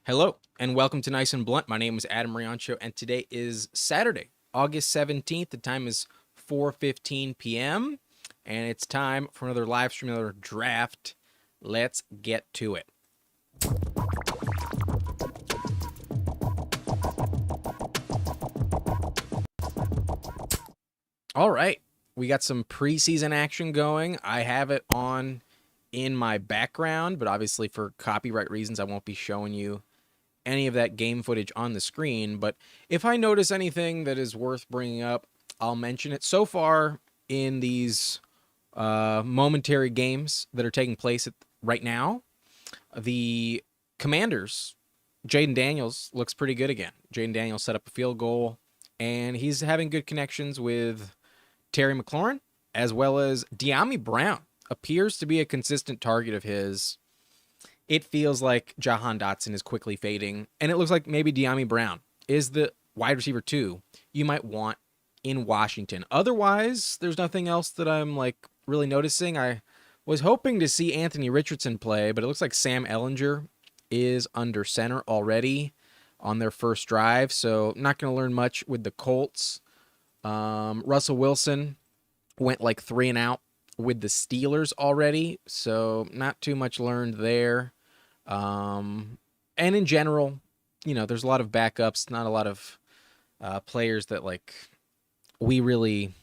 Hello, and welcome to Nice and Blunt. My name is Adam Riancho, and today is Saturday, August 17th. The time is 4:15 p.m., and it's time for another live stream, another draft. Let's get to it. All right, we got some preseason action going. I have it on in my background, but obviously for copyright reasons, I won't be showing you any of that game footage on the screen. But if I notice anything that is worth bringing up, I'll mention it. So far in these momentary games that are taking place right now, the Commanders, Jaden Daniels looks pretty good again. Jaden Daniels set up a field goal, and he's having good connections with Terry McLaurin, as well as Dyami Brown appears to be a consistent target of his. It feels like Jahan Dotson is quickly fading, and it looks like maybe Dyami Brown is the wide receiver 2 you might want in Washington. Otherwise, there's nothing else that I'm like really noticing. I was hoping to see Anthony Richardson play, but it looks like Sam Ellinger is under center already on their first drive, so not going to learn much with the Colts. Russell Wilson went like 3 and out with the Steelers already, so not too much learned there. And in general, there's a lot of backups, not a lot of players that like we really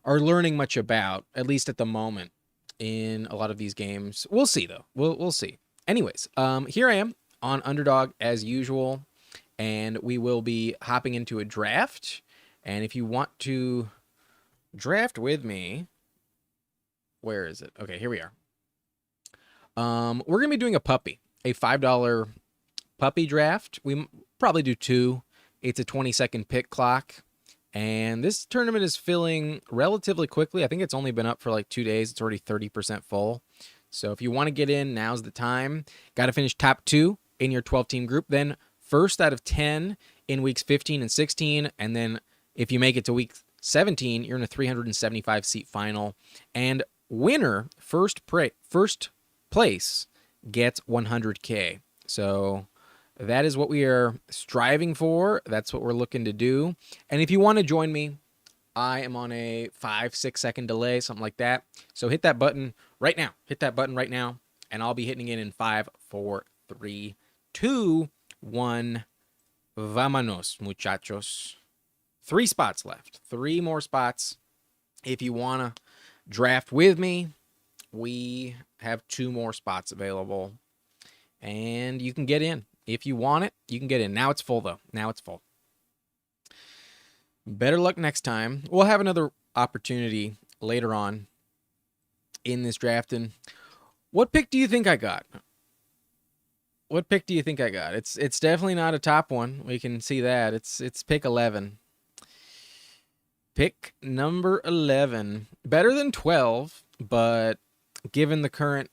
are learning much about, at least at the moment in a lot of these games. We'll see though. We'll see. Anyways, here I am on Underdog as usual, and we will be hopping into a draft. And if you want to draft with me, where is it? Okay, here we are. We're gonna be doing a $5 puppy draft. We probably do 2. It's a 20-second pick clock, and this tournament is filling relatively quickly. I think it's only been up for like 2 days. It's already 30% full. So if you want to get in, now's the time. Got to finish top 2 in your 12-team group, then first out of 10 in weeks 15 and 16, and then if you make it to week 17, you're in a 375-seat final, and winner first place gets 100K. So that is what we are striving for. That's what we're looking to do. And if you want to join me, I am on a 5-6 second delay, something like that. So hit that button right now. Hit that button right now, and I'll be hitting it in 5, 4, 3, 2, 1. Vámonos, muchachos. 3 spots left. 3 more spots. If you want to draft with me, we have 2 more spots available, and you can get in. If you want it, you can get in. Now it's full, though. Now it's full. Better luck next time. We'll have another opportunity later on in this draft. And what pick do you think I got? What pick do you think I got? It's definitely not a top one. We can see that. It's pick 11. Pick number 11. Better than 12, but given the current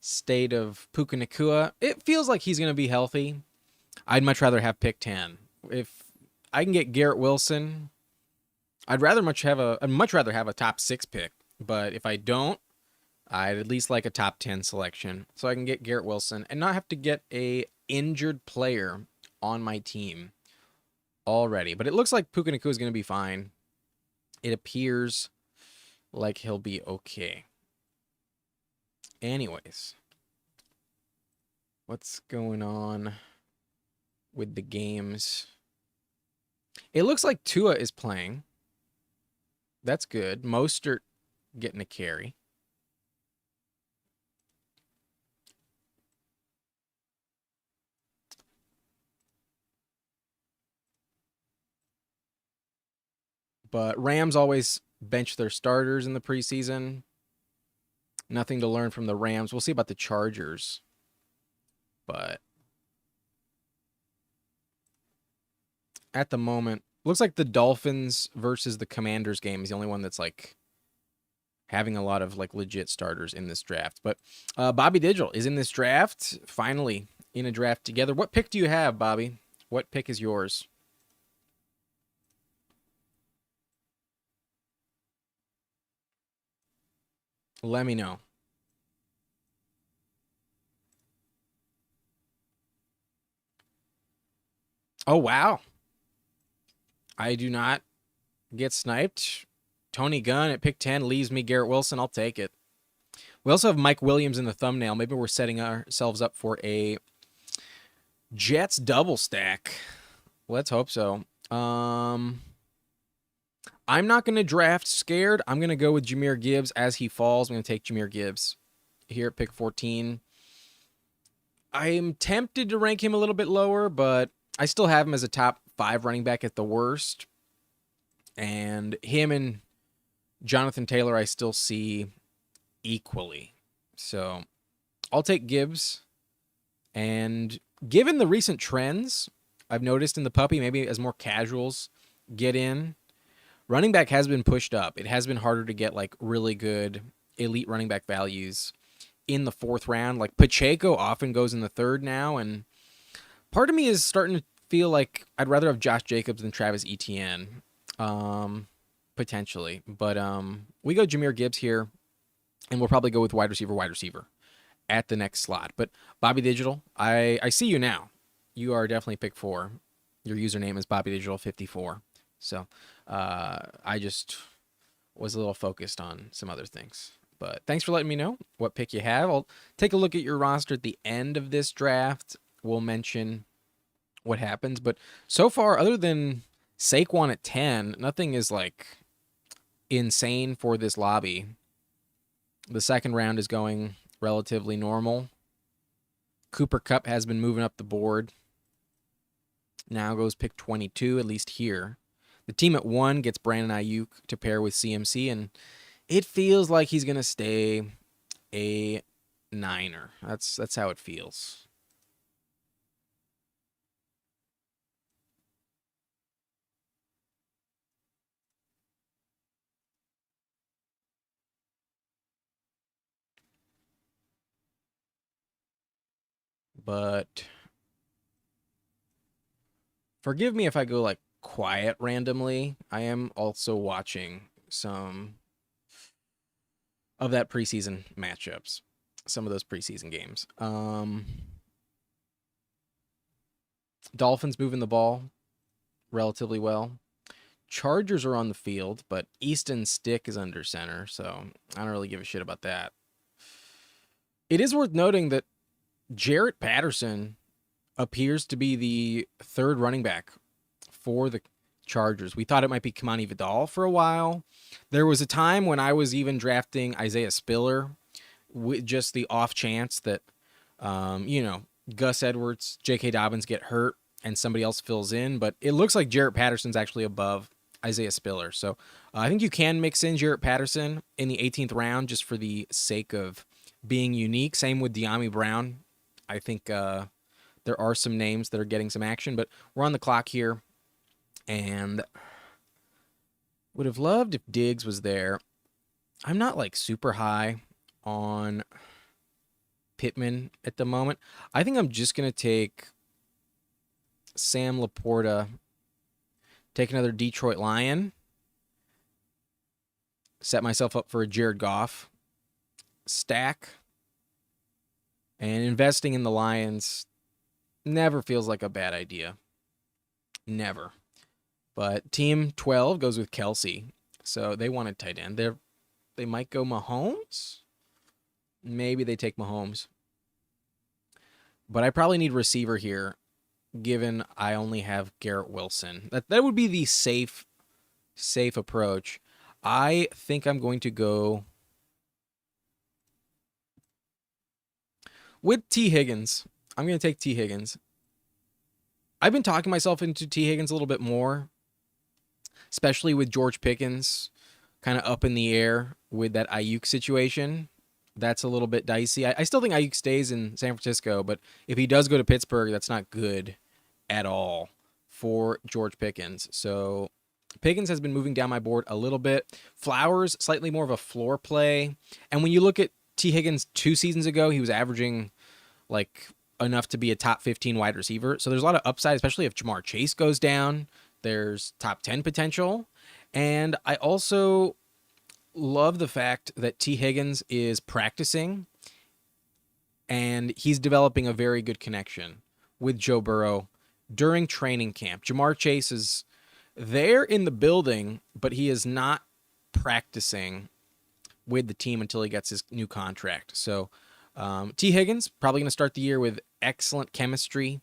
state of Puka Nacua, it feels like he's going to be healthy. I'd much rather have pick 10. If I can get Garrett Wilson, I'd much rather have a top 6 pick. But if I don't, I'd at least like a top 10 selection, so I can get Garrett Wilson and not have to get a injured player on my team already. But it looks like Puka Nacua is going to be fine. It appears like he'll be okay. Anyways, what's going on with the games? It looks like Tua is playing. That's good. Mostert getting a carry. But Rams always bench their starters in the preseason. Nothing to learn from the Rams. We'll see about the Chargers. But at the moment, looks like the Dolphins versus the Commanders game is the only one that's like having a lot of like legit starters in this draft. But Bobby Digital is in this draft, finally in a draft together. What pick do you have, Bobby? What pick is yours? Let me know. Oh, wow. I do not get sniped. Tony Gunn at pick 10 leaves me Garrett Wilson. I'll take it. We also have Mike Williams in the thumbnail. Maybe we're setting ourselves up for a Jets double stack. Let's hope so. I'm not going to draft scared. I'm going to go with Jahmyr Gibbs as he falls. I'm going to take Jahmyr Gibbs here at pick 14. I'm tempted to rank him a little bit lower, but I still have him as a top 5 running back at the worst. And him and Jonathan Taylor I still see equally. So I'll take Gibbs. And given the recent trends I've noticed in the puppy, maybe as more casuals get in, running back has been pushed up. It has been harder to get like really good elite running back values in the 4th round. Like Pacheco often goes in the 3rd now, and part of me is starting to feel like I'd rather have Josh Jacobs than Travis Etienne, potentially. But we go Jahmyr Gibbs here, and we'll probably go with wide receiver at the next slot. But Bobby Digital, I see you now. You are definitely pick 4. Your username is Bobby Digital 54. So I just was a little focused on some other things. But thanks for letting me know what pick you have. I'll take a look at your roster at the end of this draft. We'll mention what happens. But so far, other than Saquon at 10, nothing is like insane for this lobby. The 2nd round is going relatively normal. Cooper Kupp has been moving up the board. Now goes pick 22, at least here. The team at 1 gets Brandon Ayuk to pair with CMC, and it feels like he's going to stay a Niner. That's how it feels. But forgive me if I go like quiet randomly. I am also watching some of that preseason matchups, some of those preseason games. Dolphins moving the ball relatively well. Chargers are on the field, but Easton Stick is under center, so I don't really give a shit about that. It is worth noting that Jarrett Patterson appears to be the 3rd running back for the Chargers. We thought it might be Kamani Vidal for a while. There was a time when I was even drafting Isaiah Spiller with just the off chance that, Gus Edwards, J.K. Dobbins get hurt and somebody else fills in. But it looks like Jarrett Patterson's actually above Isaiah Spiller. So I think you can mix in Jarrett Patterson in the 18th round just for the sake of being unique. Same with De'Ami Brown. I think there are some names that are getting some action, but we're on the clock here. And would have loved if Diggs was there. I'm not like super high on Pittman at the moment. I think I'm just going to take Sam Laporta, take another Detroit Lion, set myself up for a Jared Goff stack, and investing in the Lions never feels like a bad idea. Never. But team 12 goes with Kelsey. So they wanted tight end. They might go Mahomes. Maybe they take Mahomes. But I probably need receiver here, given I only have Garrett Wilson. That would be the safe approach. I think I'm going to go with T. Higgins. I'm going to take T. Higgins. I've been talking myself into T. Higgins a little bit more, especially with George Pickens kind of up in the air with that Ayuk situation. That's a little bit dicey. I still think Ayuk stays in San Francisco, but if he does go to Pittsburgh, that's not good at all for George Pickens. So Pickens has been moving down my board a little bit. Flowers, slightly more of a floor play. And when you look at T. Higgins 2 seasons ago, he was averaging like enough to be a top 15 wide receiver. So there's a lot of upside, especially if Jamar Chase goes down. There's top 10 potential. And I also love the fact that T. Higgins is practicing and he's developing a very good connection with Joe Burrow during training camp. Jamar Chase is there in the building, but he is not practicing with the team until he gets his new contract. So T. Higgins probably going to start the year with excellent chemistry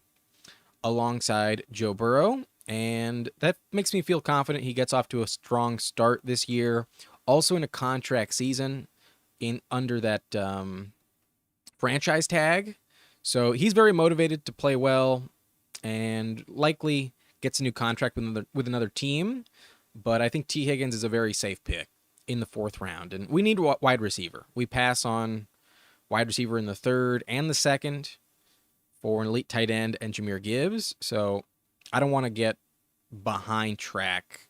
alongside Joe Burrow, and that makes me feel confident he gets off to a strong start this year. Also in a contract season in under that franchise tag. So he's very motivated to play well and likely gets a new contract with another team. But I think T. Higgins is a very safe pick in the 4th round. And we need a wide receiver. We pass on wide receiver in the 3rd and the 2nd for an elite tight end and Jahmyr Gibbs. So I don't want to get behind track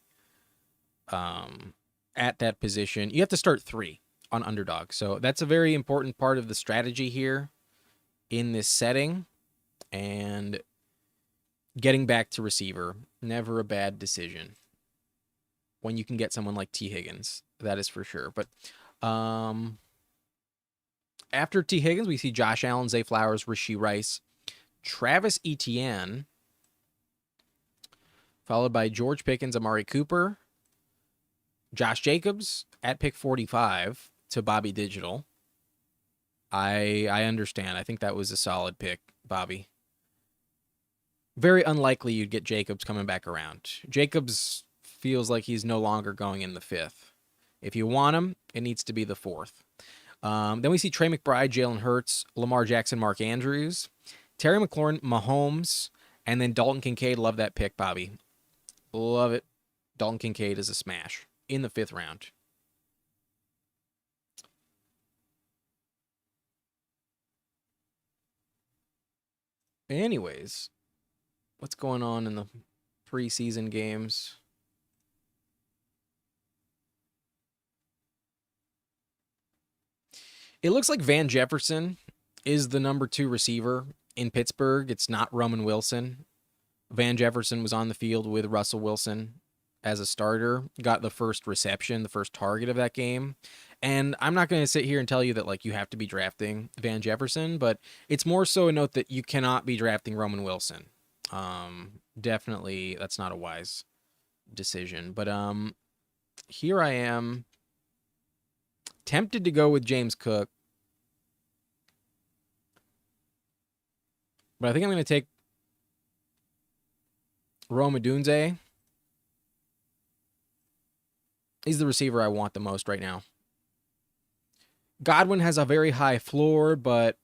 at that position. You have to start 3 on underdog. So that's a very important part of the strategy here in this setting. And getting back to receiver, never a bad decision when you can get someone like T. Higgins. That is for sure. But after T. Higgins, we see Josh Allen, Zay Flowers, Rashee Rice, Travis Etienne, followed by George Pickens, Amari Cooper, Josh Jacobs at pick 45 to Bobby Digital. I understand. I think that was a solid pick, Bobby. Very unlikely you'd get Jacobs coming back around. Jacobs feels like he's no longer going in the 5th. If you want him, it needs to be the 4th. Then we see Trey McBride, Jalen Hurts, Lamar Jackson, Mark Andrews, Terry McLaurin, Mahomes, and then Dalton Kincaid. Love that pick, Bobby. Love it. Dalton Kincaid is a smash in the 5th round. Anyways, what's going on in the preseason games? It looks like Van Jefferson is the number 2 receiver in Pittsburgh. It's not Roman Wilson. Van Jefferson was on the field with Russell Wilson as a starter, got the first reception, the first target of that game. And I'm not going to sit here and tell you that like you have to be drafting Van Jefferson, but it's more so a note that you cannot be drafting Roman Wilson. Definitely that's not a wise decision. But here I am tempted to go with James Cook. But I think I'm going to take Rome Odunze. He's the receiver I want the most right now. Godwin has a very high floor, but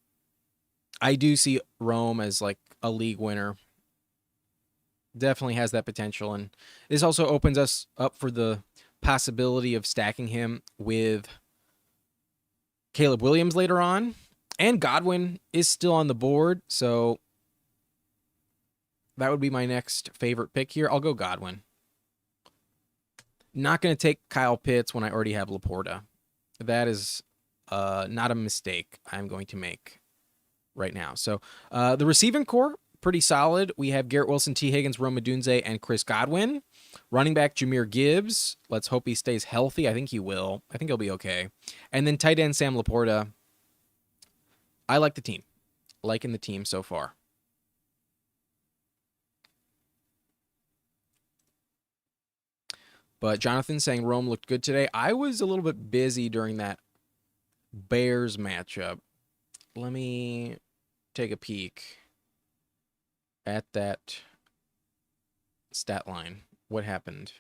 I do see Rome as like a league winner. Definitely has that potential. And this also opens us up for the possibility of stacking him with Caleb Williams later on. And Godwin is still on the board, so that would be my next favorite pick here. I'll go Godwin. Not going to take Kyle Pitts when I already have Laporta. That is not a mistake I'm going to make right now. So the receiving core, pretty solid. We have Garrett Wilson, T. Higgins, Rome Odunze, and Chris Godwin. Running back Jahmyr Gibbs. Let's hope he stays healthy. I think he will. I think he'll be okay. And then tight end Sam Laporta. I like the team. Liking the team so far. But Jonathan saying Rome looked good today. I was a little bit busy during that Bears matchup. Let me take a peek at that stat line. What happened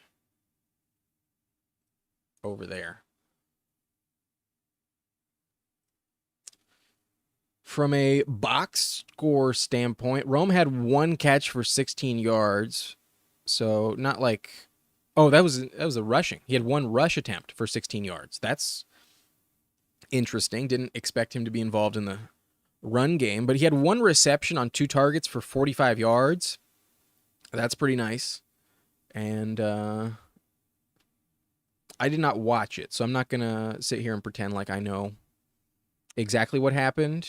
over there? From a box score standpoint, Rome had 1 catch for 16 yards. So not like... Oh, that was a rushing. He had 1 rush attempt for 16 yards. That's interesting. Didn't expect him to be involved in the run game, but he had 1 reception on 2 targets for 45 yards. That's pretty nice. And I did not watch it, so I'm not going to sit here and pretend like I know exactly what happened.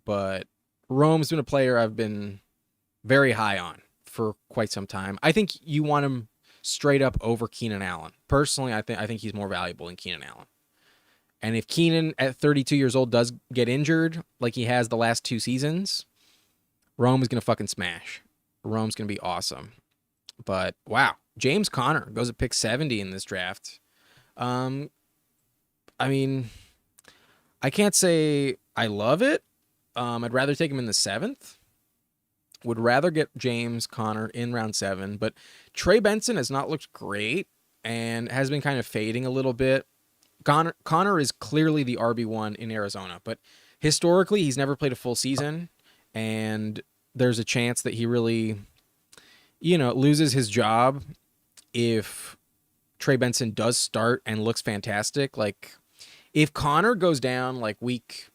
But Rome's been a player I've been very high on for quite some time. I think you want him straight up over Keenan Allen. Personally, I think he's more valuable than Keenan Allen. And if Keenan at 32 years old does get injured, like he has the last 2 seasons, Rome is going to fucking smash. Rome's going to be awesome. But wow, James Conner goes at pick 70 in this draft. I mean, I can't say I love it. I'd rather take him in the 7th. Would rather get James Conner in round 7, but Trey Benson has not looked great and has been kind of fading a little bit. Conner is clearly the RB1 in Arizona, but historically he's never played a full season, and there's a chance that he really, loses his job if Trey Benson does start and looks fantastic. Like, if Conner goes down like week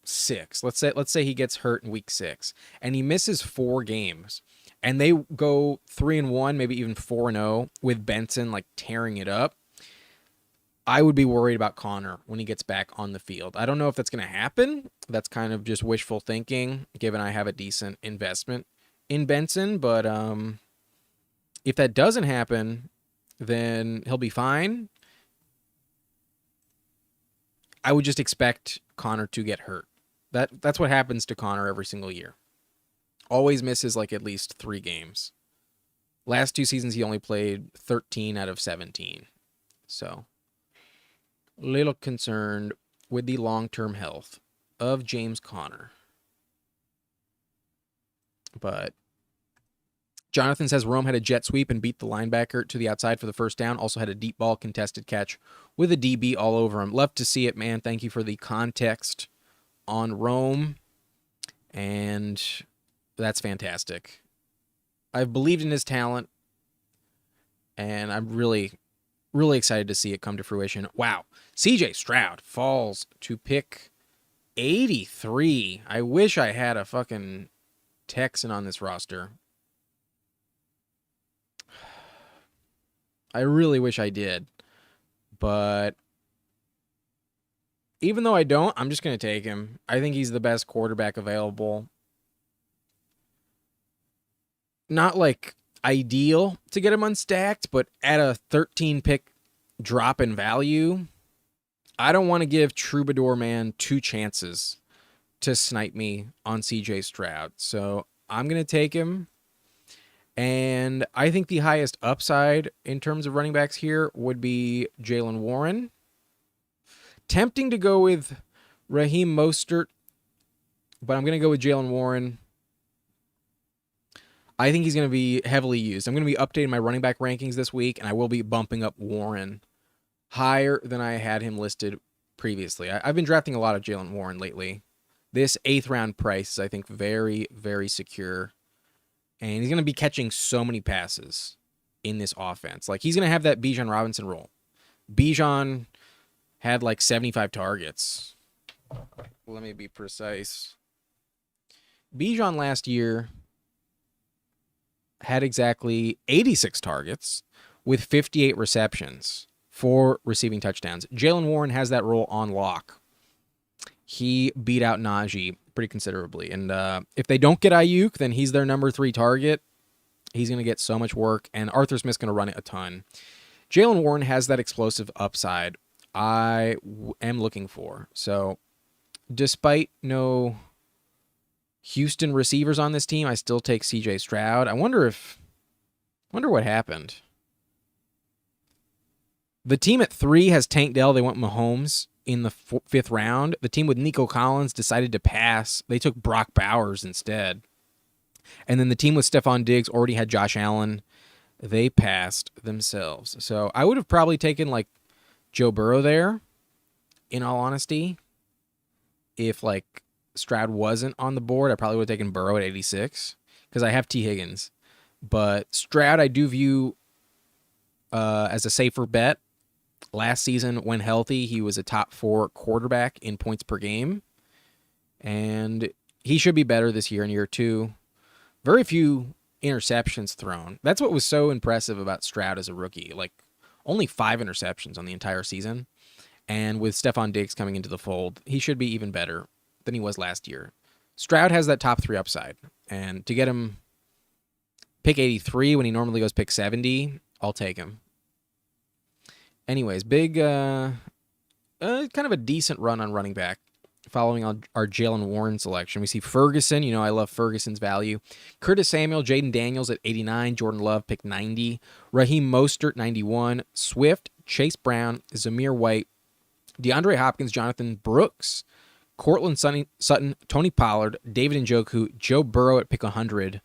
6, let's say he gets hurt in week 6 and he misses 4 games and they go 3-1, maybe even 4-0 with Benson like tearing it up, I would be worried about Conner when he gets back on the field. I don't know if that's going to happen. That's kind of just wishful thinking, given I have a decent investment in Benson. But if that doesn't happen, then he'll be fine. I would just expect Conner to get hurt. That's what happens to Conner every single year. Always misses like at least 3 games. Last 2 seasons, he only played 13 out of 17. So, a little concerned with the long-term health of James Conner. But Jonathan says Rome had a jet sweep and beat the linebacker to the outside for the first down. Also had a deep ball contested catch with a DB all over him. Love to see it, man. Thank you for the context on Rome. And that's fantastic. I've believed in his talent, and I'm really, really excited to see it come to fruition. Wow. CJ Stroud falls to pick 83. I wish I had a fucking Texan on this roster. I really wish I did. But even though I don't, I'm just going to take him. I think he's the best quarterback available. Not like ideal to get him unstacked, but at a 13 pick drop in value, I don't want to give Troubadour Man 2 chances to snipe me on CJ Stroud. So I'm going to take him. And I think the highest upside in terms of running backs here would be Jaylen Warren. Tempting to go with Raheem Mostert, but I'm going to go with Jaylen Warren. I think he's going to be heavily used. I'm going to be updating my running back rankings this week, and I will be bumping up Warren higher than I had him listed previously. I've been drafting a lot of Jaylen Warren lately. This 8th round price is, I think, very, very secure. And he's going to be catching so many passes in this offense. Like, he's going to have that Bijan Robinson role. Bijan had like 75 targets. Let me be precise. Bijan last year had exactly 86 targets with 58 receptions, 4 receiving touchdowns. Jaylen Warren has that role on lock. He beat out Najee pretty considerably. And if they don't get Ayuk, then he's their number 3 target. He's going to get so much work, and Arthur Smith's going to run it a ton. Jaylen Warren has that explosive upside I am looking for. So despite no Houston receivers on this team, I still take CJ Stroud. I wonder what happened. The team at 3 has Tank Dell. They went Mahomes in the 5th round. The team with Nico Collins decided to pass. They took Brock Bowers instead. And then the team with Stephon Diggs already had Josh Allen. They passed themselves. So I would have probably taken like Joe Burrow there, in all honesty. If like Stroud wasn't on the board, I probably would have taken Burrow at 86 because I have T. Higgins. But Stroud I do view as a safer bet. Last season, when healthy, he was a top 4 quarterback in points per game. And he should be better this year in year 2. Very few interceptions thrown. That's what was so impressive about Stroud as a rookie. Like, only 5 interceptions on the entire season. And with Stephon Diggs coming into the fold, he should be even better than he was last year. Stroud has that top 3 upside. And to get him pick 83 when he normally goes pick 70, I'll take him. Anyways, big, kind of a decent run on running back following our Jalen Warren selection. We see Ferguson. You know, I love Ferguson's value. Curtis Samuel, Jaden Daniels at 89. Jordan Love picked 90. Raheem Mostert, 91. Swift, Chase Brown, Zamir White, DeAndre Hopkins, Jonathan Brooks, Cortland Sutton, Tony Pollard, David Njoku, Joe Burrow at pick 100.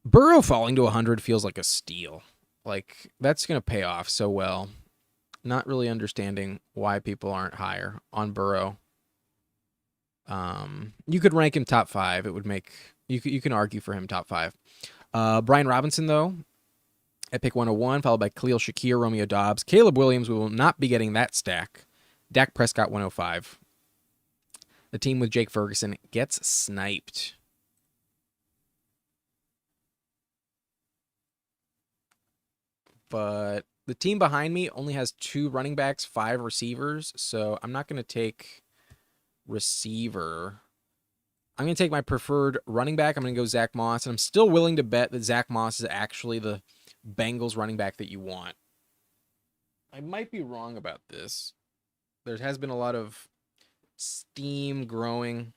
Burrow falling to 100 feels like a steal. Like, that's going to pay off so well. Not really understanding why people aren't higher on Burrow. You could rank him top 5. It would make you can argue for him top 5. Brian Robinson though at pick 101, followed by Khalil Shakir, Romeo Doubs, Caleb Williams. We will not be getting that stack. Dak Prescott 105. The team with Jake Ferguson gets sniped. But the team behind me only has 2 running backs, 5 receivers, so I'm not going to take receiver. I'm going to take my preferred running back. I'm going to go Zach Moss, and I'm still willing to bet that Zach Moss is actually the Bengals running back that you want. I might be wrong about this. There has been a lot of steam growing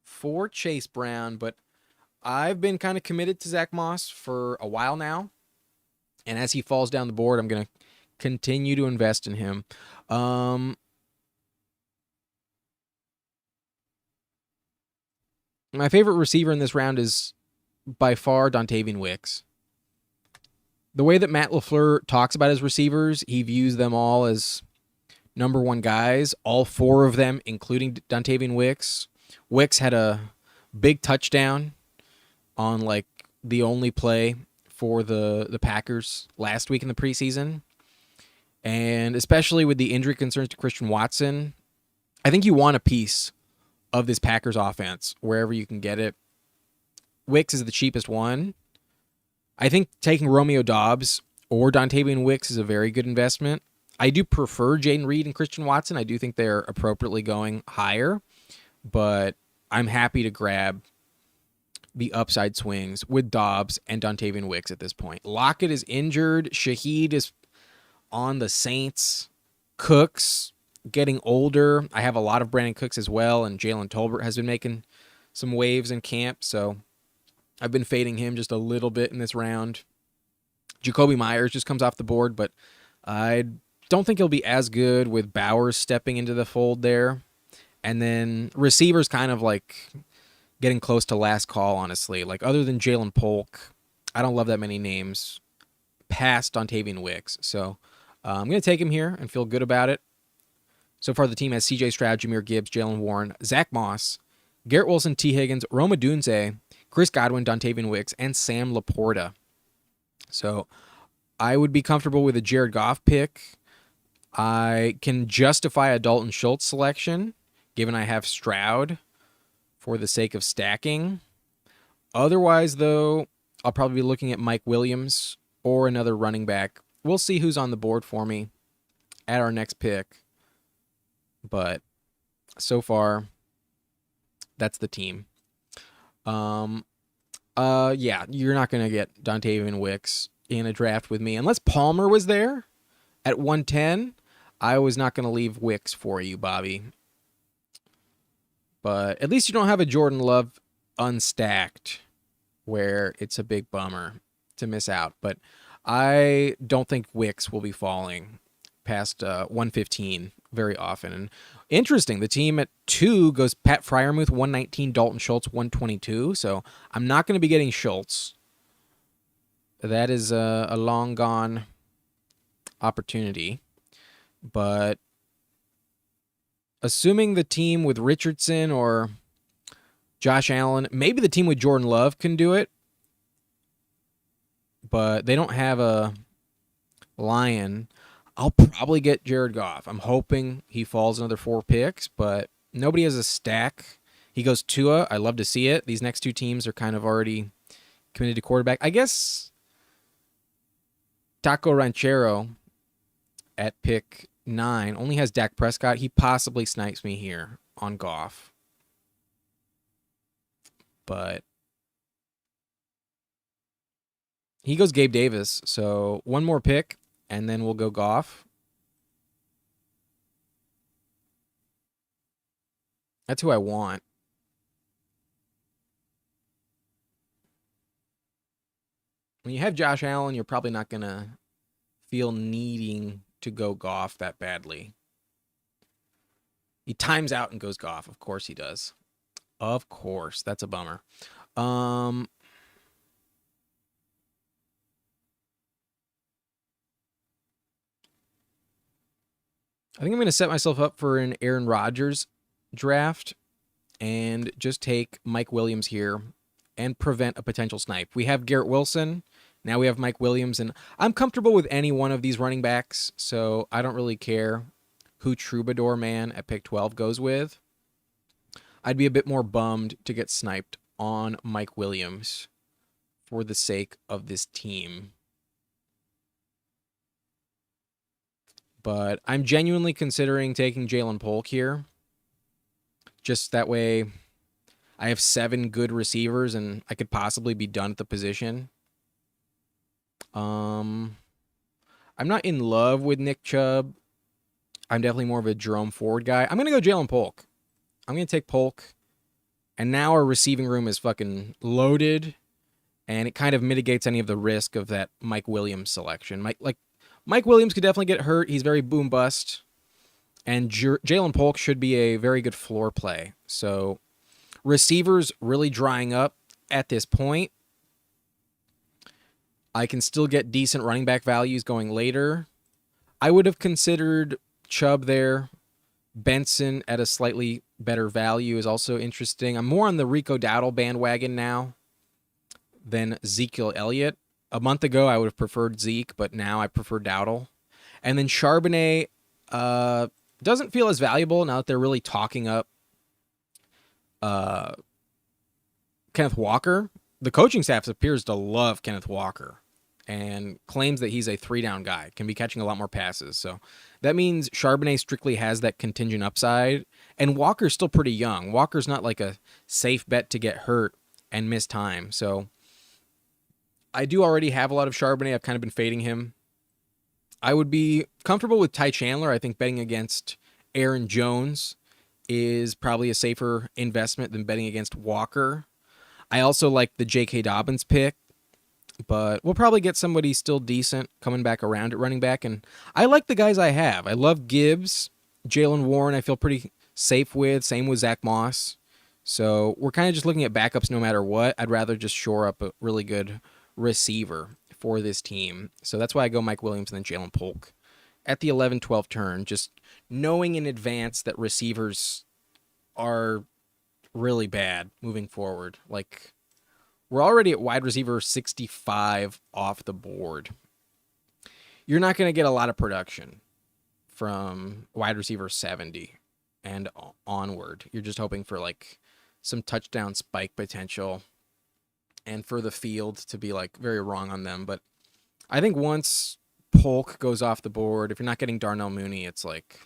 for Chase Brown, but I've been kind of committed to Zach Moss for a while now. And as he falls down the board, I'm going to continue to invest in him. My favorite receiver in this round is by far Dontavian Wicks. The way that Matt LaFleur talks about his receivers, he views them all as number 1 guys. All 4 of them, including Dontavian Wicks. Wicks had a big touchdown on like the only play for the Packers last week in the preseason. And especially with the injury concerns to Christian Watson, I think you want a piece of this Packers offense wherever you can get it. Wicks is the cheapest one. I think taking Romeo Doubs or Dontavian Wicks is a very good investment. I do prefer Jayden Reed and Christian Watson. I do think they're appropriately going higher, but I'm happy to grab the upside swings with Dobbs and Dontavian Wicks at this point. Lockett is injured. Shaheed is on the Saints. Cooks getting older. I have a lot of Brandon Cooks as well, and Jalen Tolbert has been making some waves in camp, so I've been fading him just a little bit in this round. Jacoby Myers just comes off the board, but I don't think he'll be as good with Bowers stepping into the fold there. And then receivers kind of like getting close to last call, honestly. Like, other than Jalen Polk, I don't love that many names past Dontavian Wicks. So I'm going to take him here and feel good about it. So far, the team has C.J. Stroud, Jahmyr Gibbs, Jalen Warren, Zach Moss, Garrett Wilson, T. Higgins, Rome Odunze, Chris Godwin, Dontavian Wicks, and Sam Laporta. So I would be comfortable with a Jared Goff pick. I can justify a Dalton Schultz selection, given I have Stroud for the sake of stacking. Otherwise, though, I'll probably be looking at Mike Williams or another running back. We'll see who's on the board for me at our next pick. But so far, that's the team. Yeah, you're not going to get Dontavian Wicks in a draft with me. Unless Palmer was there at 110, I was not going to leave Wicks for you, Bobby. But at least you don't have a Jordan Love unstacked where it's a big bummer to miss out. But I don't think Wicks will be falling past 115 very often. And interesting, the team at 2 goes Pat Freiermuth, 119, Dalton Schultz, 122. So I'm not going to be getting Schultz. That is a long gone opportunity. But assuming the team with Richardson or Josh Allen, maybe the team with Jordan Love can do it, but they don't have a Lion. I'll probably get Jared Goff. I'm hoping he falls another 4 picks, but nobody has a stack. He goes Tua. I love to see it. These next 2 teams are kind of already committed to quarterback. I guess Taco Ranchero at pick 9 only has Dak Prescott. He possibly snipes me here on Goff. But he goes Gabe Davis. So one more pick, and then we'll go Goff. That's who I want. When you have Josh Allen, you're probably not going to feel needing to go Goff that badly. He times out and goes Goff. Of course he does. Of course. That's a bummer. I think I'm going to set myself up for an Aaron Rodgers draft and just take Mike Williams here and prevent a potential snipe. We have Garrett Wilson. Now we have Mike Williams, and I'm comfortable with any one of these running backs, so I don't really care who Troubadour Man at pick 12 goes with. I'd be a bit more bummed to get sniped on Mike Williams for the sake of this team. But I'm genuinely considering taking Jalen Polk here. Just that way I have 7 good receivers and I could possibly be done at the position. I'm not in love with Nick Chubb. I'm definitely more of a Jerome Ford guy. I'm going to go Jalen Polk. I'm going to take Polk. And now our receiving room is fucking loaded. And it kind of mitigates any of the risk of that Mike Williams selection. Mike Williams could definitely get hurt. He's very boom bust. And Jalen Polk should be a very good floor play. So receivers really drying up at this point. I can still get decent running back values going later. I would have considered Chubb there. Benson at a slightly better value is also interesting. I'm more on the Rico Dowdle bandwagon now than Ezekiel Elliott. A month ago, I would have preferred Zeke, but now I prefer Dowdle. And then Charbonnet doesn't feel as valuable now that they're really talking up Kenneth Walker. The coaching staff appears to love Kenneth Walker and claims that he's a 3-down guy, can be catching a lot more passes. So that means Charbonnet strictly has that contingent upside, and Walker's still pretty young. Walker's not like a safe bet to get hurt and miss time. So I do already have a lot of Charbonnet. I've kind of been fading him. I would be comfortable with Ty Chandler. I think betting against Aaron Jones is probably a safer investment than betting against Walker. I also like the J.K. Dobbins pick, but we'll probably get somebody still decent coming back around at running back. And I like the guys I have. I love Gibbs. Jaylen Warren I feel pretty safe with. Same with Zach Moss. So we're kind of just looking at backups no matter what. I'd rather just shore up a really good receiver for this team. So that's why I go Mike Williams and then Jalen Polk at the 11-12 turn, just knowing in advance that receivers are really bad moving forward. Like, we're already at wide receiver 65 off the board. You're not going to get a lot of production from wide receiver 70 and onward. You're just hoping for like some touchdown spike potential and for the field to be like very wrong on them. But I think once Polk goes off the board, if you're not getting Darnell Mooney, it's like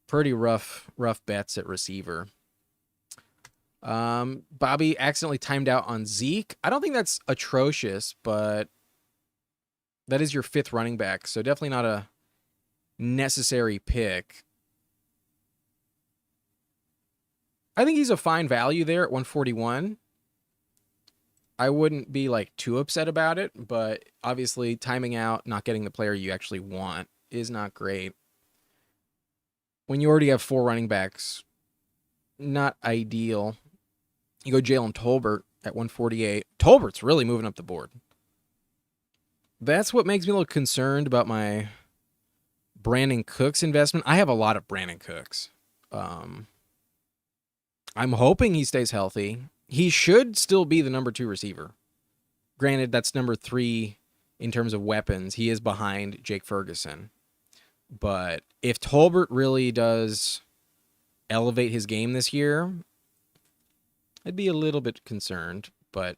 pretty rough bets at receiver. Bobby accidentally timed out on Zeke. I don't think that's atrocious, but that is your 5th running back, so definitely not a necessary pick. I think he's a fine value there at 141. I wouldn't be like too upset about it, but obviously timing out, not getting the player you actually want is not great. When you already have 4 running backs, not ideal. You go Jalen Tolbert at 148. Tolbert's really moving up the board. That's what makes me a little concerned about my Brandon Cooks investment. I have a lot of Brandon Cooks. I'm hoping he stays healthy. He should still be the number 2 receiver. Granted, that's number 3 in terms of weapons. He is behind Jake Ferguson. But if Tolbert really does elevate his game this year, I'd be a little bit concerned. But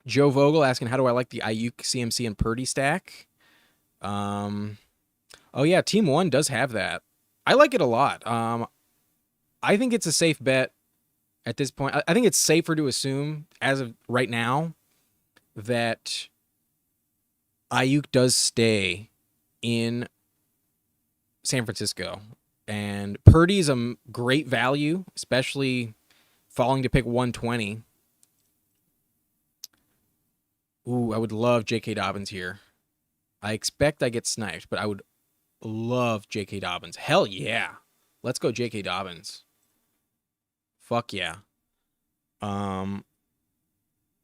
Joe Vogel asking, how do I like the Ayuk, CMC, and Purdy stack? Oh yeah, Team 1 does have that. I like it a lot. I think it's a safe bet at this point. I think it's safer to assume, as of right now, that Ayuk does stay in San Francisco. And Purdy's a great value, especially falling to pick 120. Ooh, I would love J.K. Dobbins here. I expect I get sniped, but I would love J.K. Dobbins. Hell yeah. Let's go J.K. Dobbins. Fuck yeah. Um,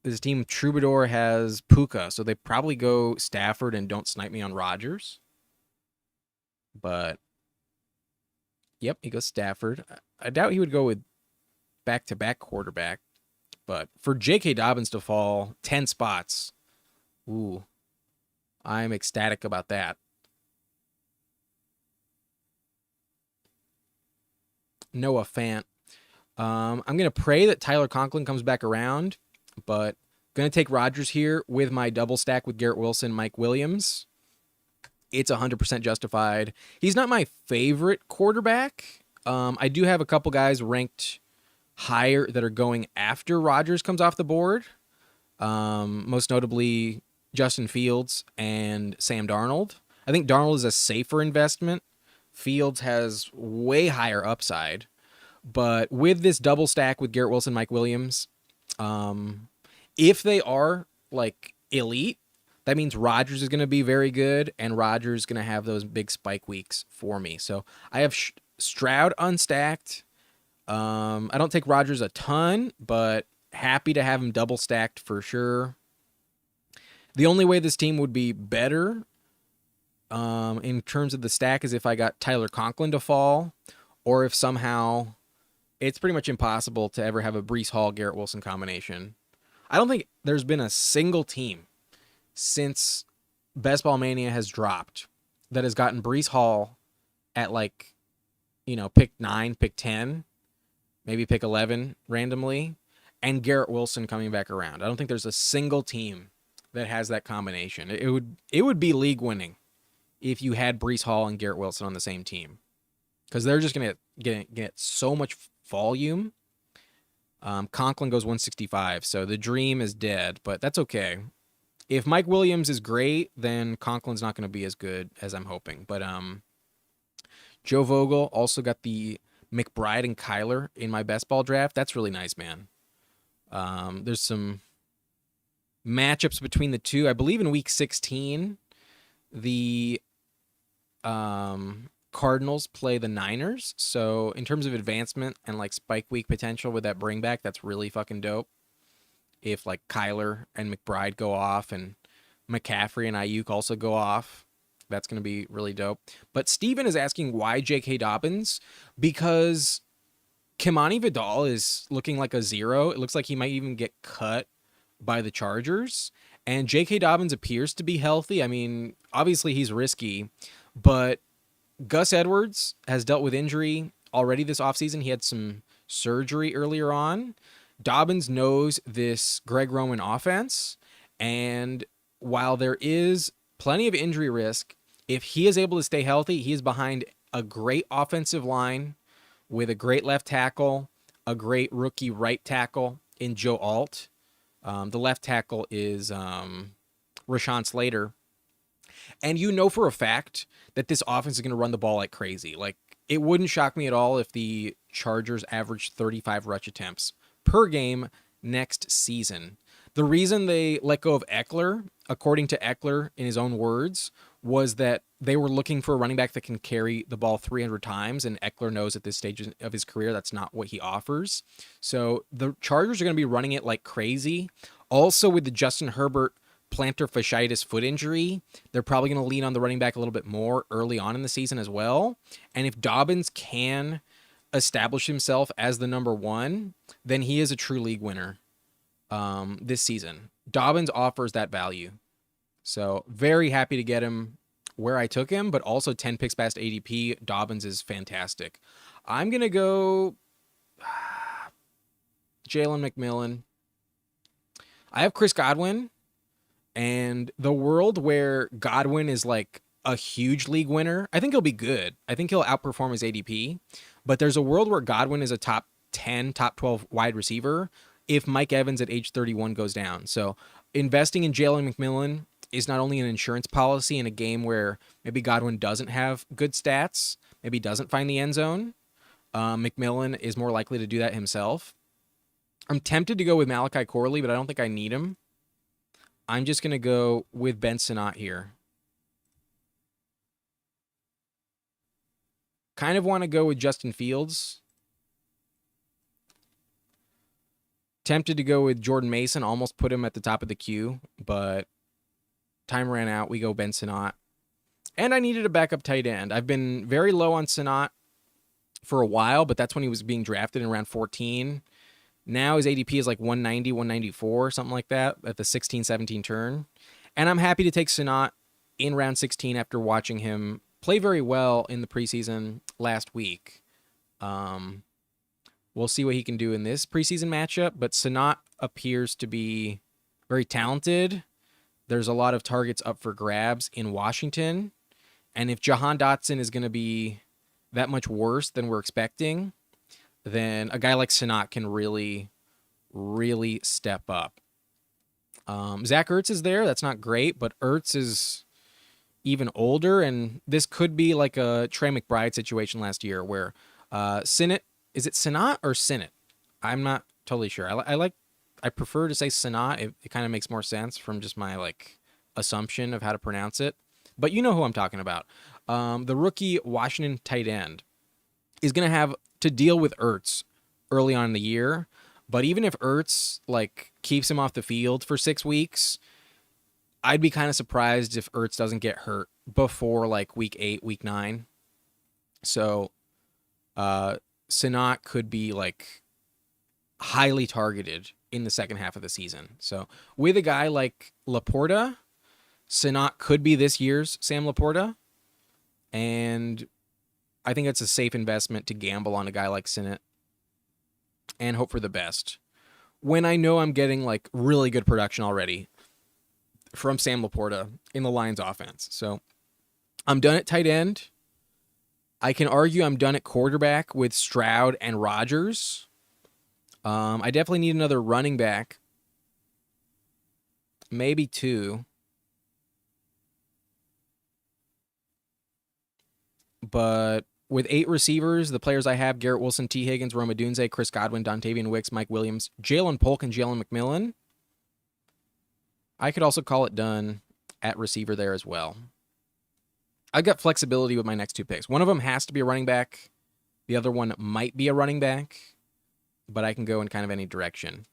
this team Troubadour has Puka, so they probably go Stafford and don't snipe me on Rodgers. But yep, he goes Stafford. I doubt he would go with back-to-back quarterback, but for J.K. Dobbins to fall 10 spots, ooh, I'm ecstatic about that. Noah Fant. I'm going to pray that Tyler Conklin comes back around, but going to take Rodgers here with my double stack with Garrett Wilson, Mike Williams. It's 100% justified. He's not my favorite quarterback. I do have a couple guys ranked higher that are going after Rodgers comes off the board. Most notably Justin Fields and Sam Darnold. I think Darnold is a safer investment. Fields has way higher upside. But with this double stack with Garrett Wilson, Mike Williams, if they are like elite, that means Rodgers is going to be very good, and Rodgers is going to have those big spike weeks for me. So I have Stroud unstacked. I don't take Rodgers a ton, but happy to have him double stacked for sure. The only way this team would be better in terms of the stack is if I got Tyler Conklin to fall, or if somehow it's pretty much impossible to ever have a Breece Hall Garrett Wilson combination. I don't think there's been a single team since Best Ball Mania has dropped that has gotten Breece Hall at like, pick 9, pick 10, maybe pick 11 randomly, and Garrett Wilson coming back around. I don't think there's a single team that has that combination. It would be league winning if you had Breece Hall and Garrett Wilson on the same team, because they're just gonna get so much volume. Conklin goes 165, so the dream is dead, but that's okay. If Mike Williams is great, then Conklin's not going to be as good as I'm hoping. But Joe Vogel also got the McBride and Kyler in my best ball draft. That's really nice, man. There's some matchups between the two. I believe in week 16, the Cardinals play the Niners. So in terms of advancement and like spike week potential with that bring back, that's really fucking dope. If like Kyler and McBride go off and McCaffrey and Ayuk also go off, that's going to be really dope. But Steven is asking why J.K. Dobbins, because Kimani Vidal is looking like a zero. It looks like he might even get cut by the Chargers. And J.K. Dobbins appears to be healthy. I mean, obviously he's risky, but Gus Edwards has dealt with injury already this offseason. He had some surgery earlier on. Dobbins knows this Greg Roman offense, and while there is plenty of injury risk, if he is able to stay healthy, he is behind a great offensive line with a great left tackle, a great rookie right tackle in Joe Alt. The left tackle is Rashawn Slater. And you know for a fact that this offense is going to run the ball like crazy. Like, it wouldn't shock me at all if the Chargers averaged 35 rush attempts per game next season. The reason they let go of Eckler, according to Eckler in his own words, was that they were looking for a running back that can carry the ball 300 times, and Eckler knows at this stage of his career that's not what he offers. So the Chargers are going to be running it like crazy. Also, with the Justin Herbert plantar fasciitis foot injury, they're probably going to lean on the running back a little bit more early on in the season as well. And if Dobbins can establish himself as the number one, then he is a true league winner this season. Dobbins offers that value. So very happy to get him where I took him, but also 10 picks past ADP. Dobbins is fantastic. I'm going to go Jalen McMillan. I have Chris Godwin, and the world where Godwin is like a huge league winner, I think he'll be good. I think he'll outperform his ADP, but there's a world where Godwin is a top 10, top 12 wide receiver if Mike Evans at age 31 goes down. So investing in Jalen McMillan is not only an insurance policy in a game where maybe Godwin doesn't have good stats, maybe doesn't find the end zone. McMillan is more likely to do that himself. I'm tempted to go with Malachi Corley, but I don't think I need him. I'm just going to go with Ben Sinnott here. Kind of want to go with Justin Fields. Tempted to go with Jordan Mason. Almost put him at the top of the queue, but time ran out. We go Ben Sinnott. And I needed a backup tight end. I've been very low on Sinnott for a while, but that's when he was being drafted in round 14. Now his ADP is like 190, 194, something like that at the 16-17 turn. And I'm happy to take Sinnott in round 16 after watching him play very well in the preseason last week. We'll see what he can do in this preseason matchup, but Sinnott appears to be very talented. There's a lot of targets up for grabs in Washington. And if Jahan Dotson is going to be that much worse than we're expecting, then a guy like Sinnott can really, really step up. Zach Ertz is there. That's not great, but Ertz is even older, and this could be like a Trey McBride situation last year where Sinnott, is it Sinnott or Sinnott? I'm not totally sure. I prefer to say Sinnott. It kind of makes more sense from just my like assumption of how to pronounce it. But you know who I'm talking about. The rookie Washington tight end is going to have to deal with Ertz early on in the year. But even if Ertz like keeps him off the field for 6 weeks, I'd be kind of surprised if Ertz doesn't get hurt before like week 8, week 9. So Sinnott could be like highly targeted in the second half of the season. So with a guy like Laporta, Sinnott could be this year's Sam Laporta. And I think it's a safe investment to gamble on a guy like Sinnott and hope for the best when I know I'm getting like really good production already from Sam Laporta in the Lions offense. So I'm done at tight end. I can argue I'm done at quarterback with Stroud and Rodgers. I definitely need another running back. Maybe 2. But with 8 receivers, the players I have, Garrett Wilson, T. Higgins, Rome Odunze, Chris Godwin, Dontavian Wicks, Mike Williams, Jalen Polk, and Jalen McMillan, I could also call it done at receiver there as well. I've got flexibility with my next 2 picks. One of them has to be a running back. The other one might be a running back, but I can go in kind of any direction.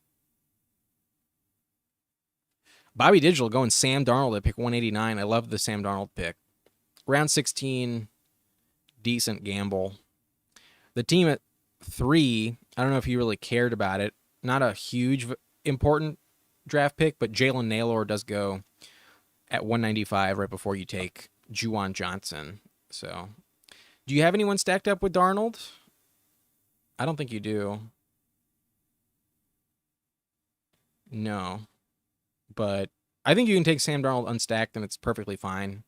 Bobby Digital going Sam Darnold at pick 189. I love the Sam Darnold pick. Round 16, decent gamble. The team at 3, I don't know if you really cared about it. Not a huge important draft pick, but Jalen Nailor does go at 195 right before you take Juwan Johnson. So, do you have anyone stacked up with Darnold? I don't think you do. No. But I think you can take Sam Darnold unstacked and it's perfectly fine.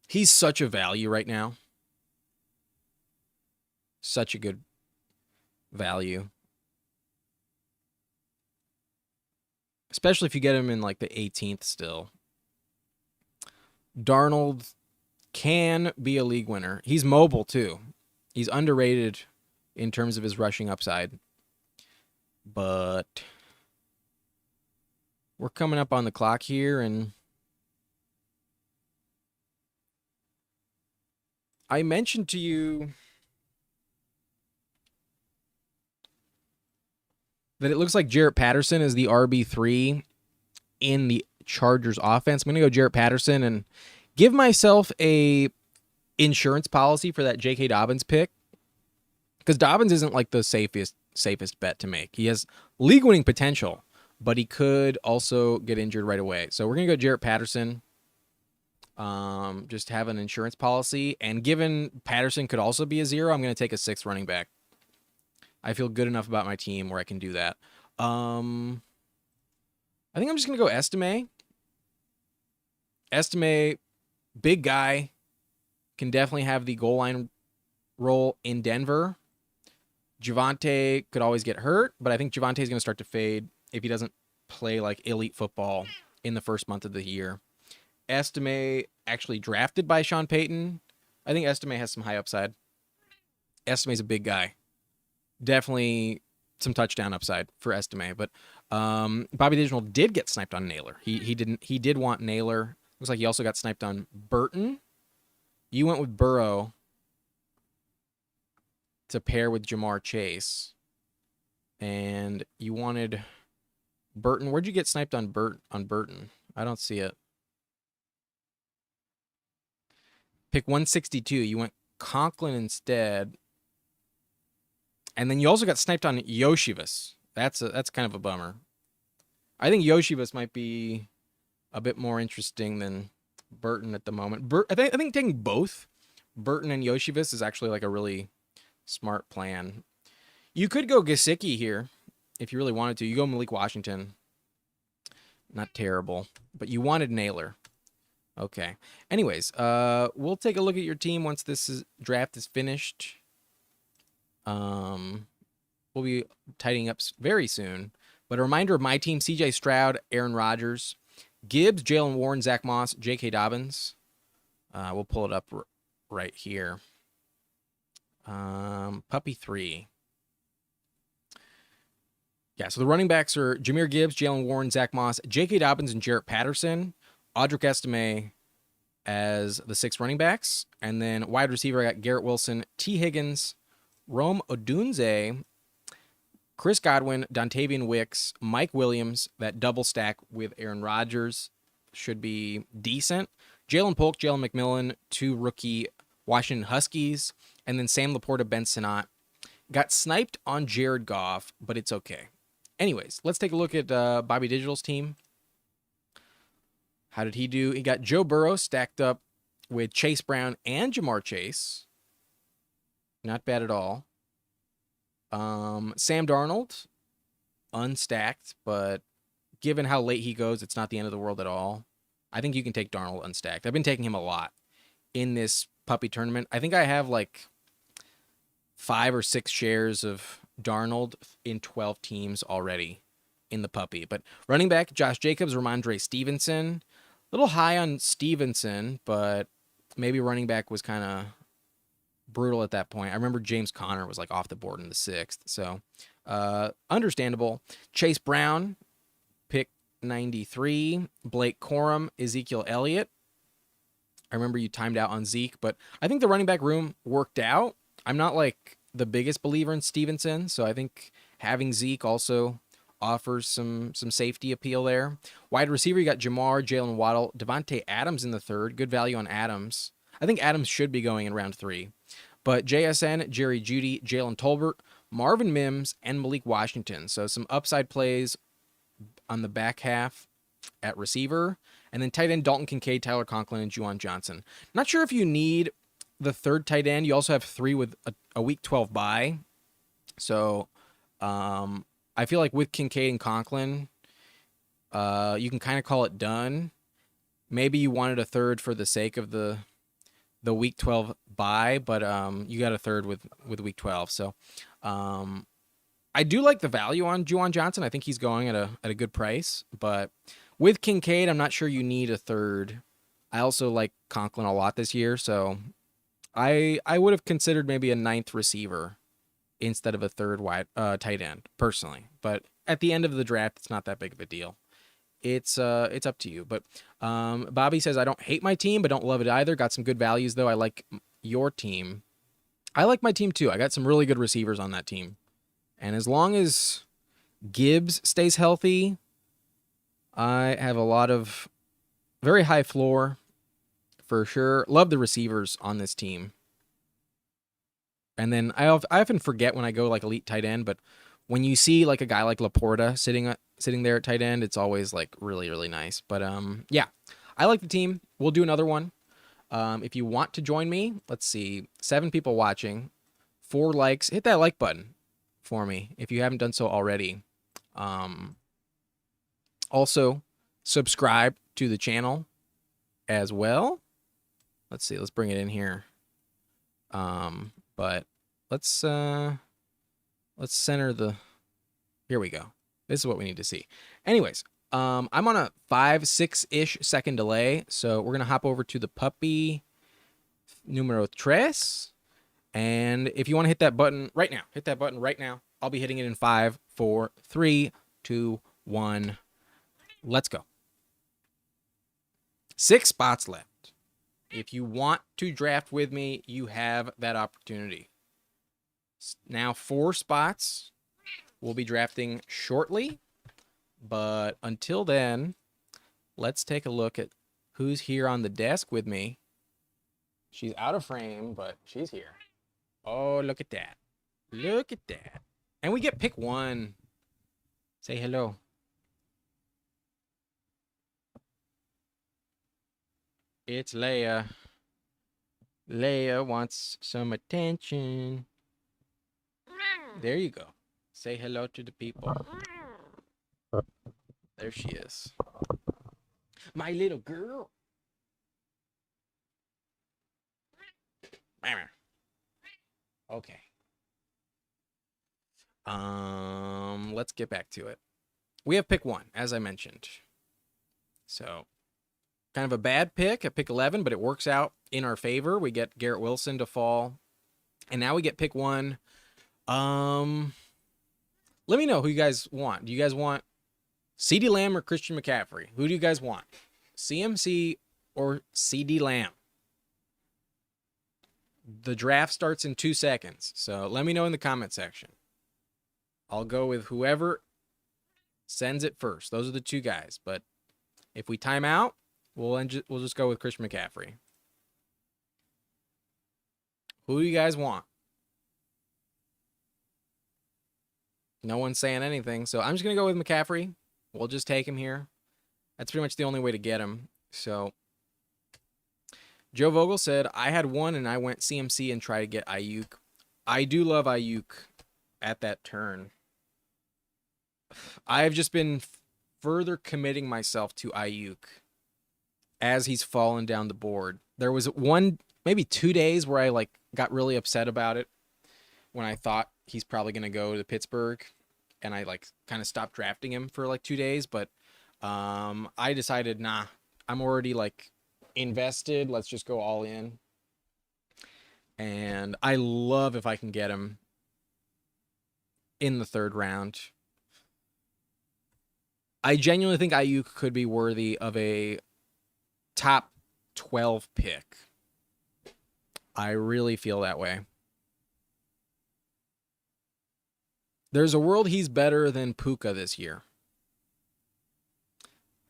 He's such a value right now. Such a good value. Especially if you get him in like the 18th still. Darnold can be a league winner. He's mobile too. He's underrated in terms of his rushing upside. But we're coming up on the clock here, and I mentioned to you that it looks like Jarrett Patterson is the RB3 in the Chargers offense. I'm going to go Jarrett Patterson and give myself a insurance policy for that J.K. Dobbins pick, because Dobbins isn't like the safest bet to make. He has league-winning potential, but he could also get injured right away. So we're going to go Jarrett Patterson. Just have an insurance policy. And given Patterson could also be a 0, I'm going to take a 6th running back. I feel good enough about my team where I can do that. I think I'm just going to go Estime. Estime, big guy, can definitely have the goal line role in Denver. Javonte could always get hurt, but I think Javonte is going to start to fade if he doesn't play like elite football in the first month of the year. Estime actually drafted by Sean Payton I think Estime has some high upside. Estime's a big guy. Definitely some touchdown upside for Estime. But Bobby Digital did get sniped on Naylor. He did want Naylor. Looks like he also got sniped on Burton. You went with Burrow to pair with Jamar Chase. And you wanted Burton. Where'd you get sniped on Burton? I don't see it. Pick 162. You went Conklin instead. And then you also got sniped on Yoshivas. That's kind of a bummer. I think Yoshivas might be a bit more interesting than Burton at the moment. I think taking both Burton and Yoshivas is actually like a really smart plan. You could go Gesicki here if you really wanted to. You go Malik Washington. Not terrible, but you wanted Naylor. Okay. Anyways, we'll take a look at your team once this draft is finished. We'll be tidying up very soon. But a reminder of my team: CJ Stroud, Aaron Rodgers, Gibbs, Jalen Warren, Zach Moss, J.K. Dobbins. We'll pull it up right here. Puppy 3. Yeah, so the running backs are Jahmyr Gibbs, Jalen Warren, Zach Moss, J.K. Dobbins, and Jarrett Patterson. Audric Estime as the 6 running backs. And then wide receiver, I got Garrett Wilson, T. Higgins, Rome Odunze, Chris Godwin, Dontavian Wicks, Mike Williams. That double stack with Aaron Rodgers should be decent. Jalen Polk, Jalen McMillan, 2 rookie Washington Huskies. And then Sam Laporta, Ben Sinnott. Got sniped on Jared Goff, but it's okay. Anyways, let's take a look at Bobby Digital's team. How did he do? He got Joe Burrow stacked up with Chase Brown and Jamar Chase. Not bad at all. Sam Darnold, unstacked, but given how late he goes, it's not the end of the world at all. I think you can take Darnold unstacked. I've been taking him a lot in this puppy tournament. I think I have like 5 or 6 shares of Darnold in 12 teams already in the puppy. But running back, Josh Jacobs, Ramondre Stevenson. A little high on Stevenson, but maybe running back was kind of brutal at that point. I remember James Conner was like off the board in the 6th. So understandable. Chase Brown, pick 93. Blake Corum, Ezekiel Elliott. I remember you timed out on Zeke, but I think the running back room worked out. I'm not like the biggest believer in Stevenson, so I think having Zeke also offers some safety appeal there. Wide receiver, you got Jamar, Jalen Waddle, Devontae Adams in the 3rd. Good value on Adams. I think Adams should be going in round 3. But JSN, Jerry Jeudy, Jalen Tolbert, Marvin Mims, and Malik Washington. So some upside plays on the back half at receiver. And then tight end, Dalton Kincaid, Tyler Conklin, and Juwan Johnson. Not sure if you need the 3rd tight end. You also have 3 with a week 12 bye. So I feel like with Kincaid and Conklin, you can kind of call it done. Maybe you wanted a 3rd for the sake of the week 12 bye, but you got a 3rd with week 12. So I do like the value on Juwan Johnson. I think he's going at a good price, but with Kincaid, I'm not sure you need a 3rd. I also like Conklin a lot this year, so I would have considered maybe a 9th receiver instead of a 3rd wide tight end personally. But at the end of the draft, it's not that big of a deal. It's up to you. But Bobby says, I don't hate my team, but don't love it either. Got some good values, though. I like your team. I like my team, too. I got some really good receivers on that team. And as long as Gibbs stays healthy, I have a lot of very high floor for sure. Love the receivers on this team. And then I often forget when I go like elite tight end, but when you see like a guy like Laporta sitting there at tight end, it's always like really, really nice. But yeah, I like the team. We'll do another one. If you want to join me, let's see, 7 people watching, 4 likes. Hit that like button for me if you haven't done so already. Also, subscribe to the channel as well. Let's see. Let's bring it in here. But let's center the. Here we go. This is what we need to see. Anyways, I'm on a 5-6-ish second delay, so we're gonna hop over to the puppy numero tres. And if you want to hit that button right now, hit that button right now. I'll be hitting it in 5, 4, 3, 2, 1. Let's go. 6 spots left. If you want to draft with me, you have that opportunity. Now 4 spots. We'll be drafting shortly. But until then, let's take a look at who's here on the desk with me. She's out of frame, but she's here. Oh, look at that. Look at that. And we get pick 1. Say hello. It's Leia. Leia wants some attention. There you go. Say hello to the people. There she is. My little girl. Okay. Let's get back to it. We have pick 1, as I mentioned. So, kind of a bad pick at pick 11, but it works out in our favor. We get Garrett Wilson to fall. And now we get pick 1. Let me know who you guys want. Do you guys want CeeDee Lamb or Christian McCaffrey? Who do you guys want? CMC or CeeDee Lamb? The draft starts in 2 seconds, so let me know in the comment section. I'll go with whoever sends it first. Those are the 2 guys, but if we time out, we'll just go with Christian McCaffrey. Who do you guys want? No one's saying anything, so I'm just going to go with McCaffrey. We'll just take him here. That's pretty much the only way to get him. So, Joe Vogel said, I had 1 and I went CMC and tried to get Ayuk. I do love Ayuk at that turn. I've just been further committing myself to Ayuk as he's fallen down the board. There was maybe 2 days where I got really upset about it when I thought he's probably going to go to Pittsburgh, and I kind of stopped drafting him for 2 days, but I decided, nah, I'm already invested. Let's just go all in. And I love if I can get him in the 3rd round. I genuinely think Ayuk could be worthy of a top 12 pick. I really feel that way. There's a world he's better than Puka this year.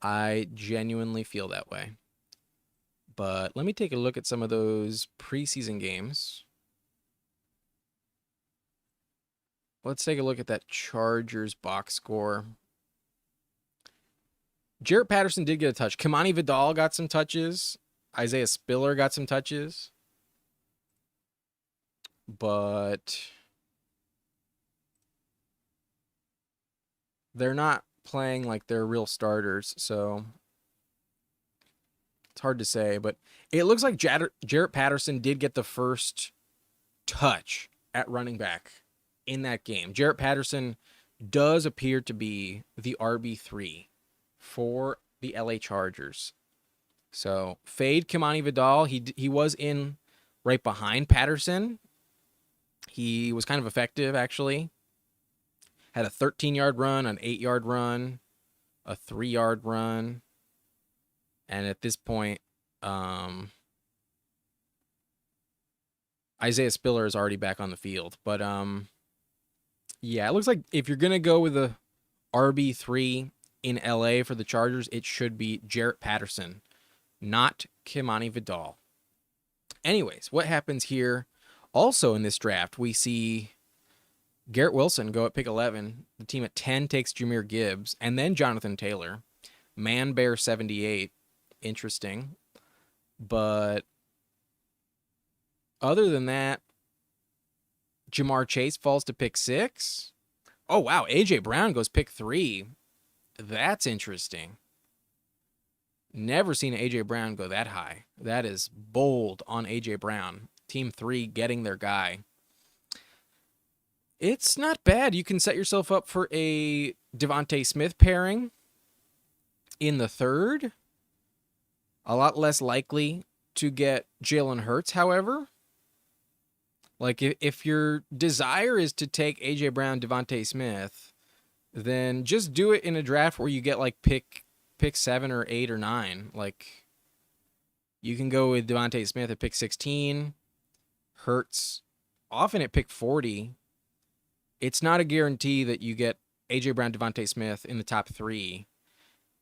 I genuinely feel that way. But let me take a look at some of those preseason games. Let's take a look at that Chargers box score. Jarrett Patterson did get a touch. Kimani Vidal got some touches. Isaiah Spiller got some touches. But they're not playing like they're real starters, so it's hard to say. But it looks like Jarrett Patterson did get the first touch at running back in that game. Jarrett Patterson does appear to be the RB3 for the LA Chargers. So fade Kimani Vidal. He was in right behind Patterson. He was kind of effective, actually. Had a 13-yard run, an 8-yard run, a 3-yard run. And at this point, Isaiah Spiller is already back on the field. But, yeah, it looks like if you're going to go with a RB3 in LA for the Chargers, it should be Jarrett Patterson, not Kimani Vidal. Anyways, what happens here? Also in this draft, we see Garrett Wilson go at pick 11. The team at 10 takes Jahmyr Gibbs, and then Jonathan Taylor. Man Bear 78. Interesting. But other than that, Jamar Chase falls to pick 6. Oh, wow. A.J. Brown goes pick 3. That's interesting. Never seen A.J. Brown go that high. That is bold on A.J. Brown. Team 3 getting their guy. It's not bad. You can set yourself up for a Devontae Smith pairing in the 3rd. A lot less likely to get Jalen Hurts, however. Like, if your desire is to take A.J. Brown, Devontae Smith, then just do it in a draft where you get, like, pick 7 or 8 or 9. Like, you can go with Devontae Smith at pick 16, Hurts often at pick 40. It's not a guarantee that you get A.J. Brown, Devontae Smith in the top 3,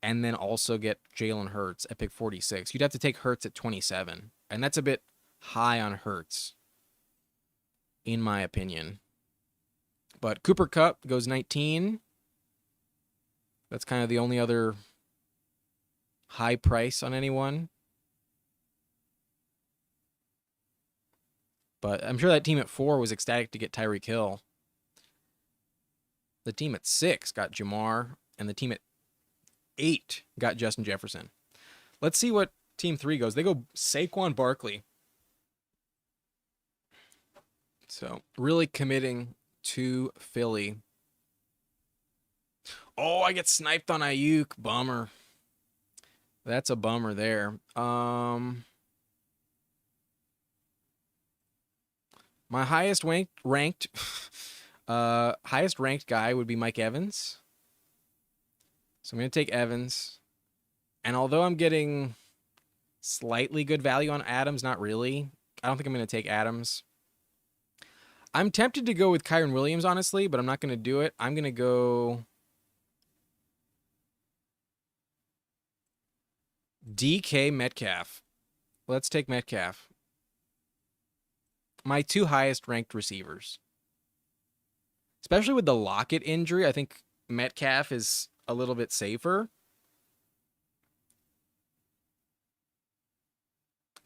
and then also get Jalen Hurts at pick 46. You'd have to take Hurts at 27, and that's a bit high on Hurts, in my opinion. But Cooper Kupp goes 19. That's kind of the only other high price on anyone. But I'm sure that team at 4 was ecstatic to get Tyreek Hill. The team at 6 got Jamar, and the team at 8 got Justin Jefferson. Let's see what team 3 goes. They go Saquon Barkley. So really committing to Philly. Oh, I get sniped on Ayuk. Bummer. That's a bummer there. My highest ranked guy would be Mike Evans. So I'm going to take Evans. And although I'm getting slightly good value on Adams, not really. I don't think I'm going to take Adams. I'm tempted to go with Kyren Williams, honestly, but I'm not going to do it. I'm going to go DK Metcalf. Let's take Metcalf. My 2 highest ranked receivers. Especially with the Lockett injury, I think Metcalf is a little bit safer.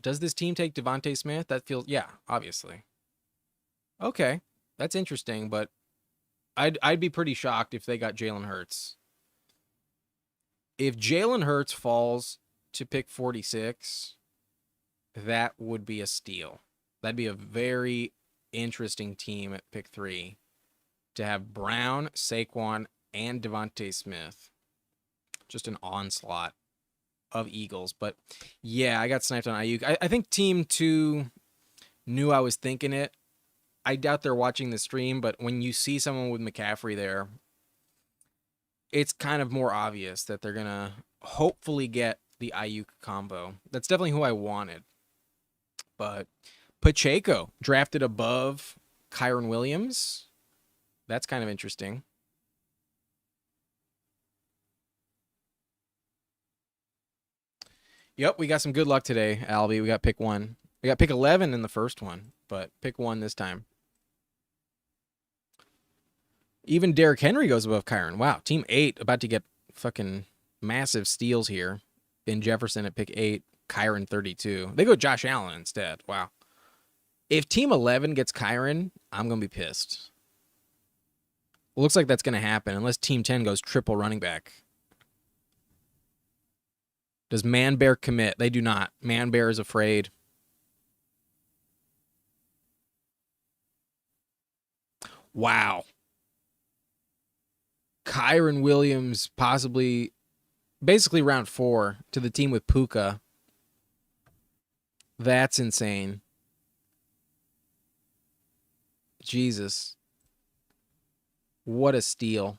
Does this team take Devontae Smith? That feels, yeah, obviously. Okay, that's interesting, but I'd be pretty shocked if they got Jalen Hurts. If Jalen Hurts falls to pick 46, that would be a steal. That'd be a very interesting team at pick 3 to have Brown, Saquon, and Devontae Smith. Just an onslaught of Eagles. But yeah, I got sniped on Ayuk. I think team 2 knew I was thinking it. I doubt they're watching the stream, but when you see someone with McCaffrey there, it's kind of more obvious that they're going to hopefully get the Ayuk combo. That's definitely who I wanted. But Pacheco drafted above Kyren Williams. That's kind of interesting. Yep, we got some good luck today, Albie. We got pick 1. We got pick 11 in the first one, but pick 1 this time. Even Derrick Henry goes above Kyren. Wow, team 8 about to get fucking massive steals here. Ben Jefferson at pick 8, Kyren 32. They go Josh Allen instead. Wow. If team 11 gets Kyren, I'm going to be pissed. Looks like that's going to happen unless team 10 goes triple running back. Does Man Bear commit? They do not. Man Bear is afraid. Wow. Kyren Williams possibly, basically round 4 to the team with Puka. That's insane. Jesus. What a steal.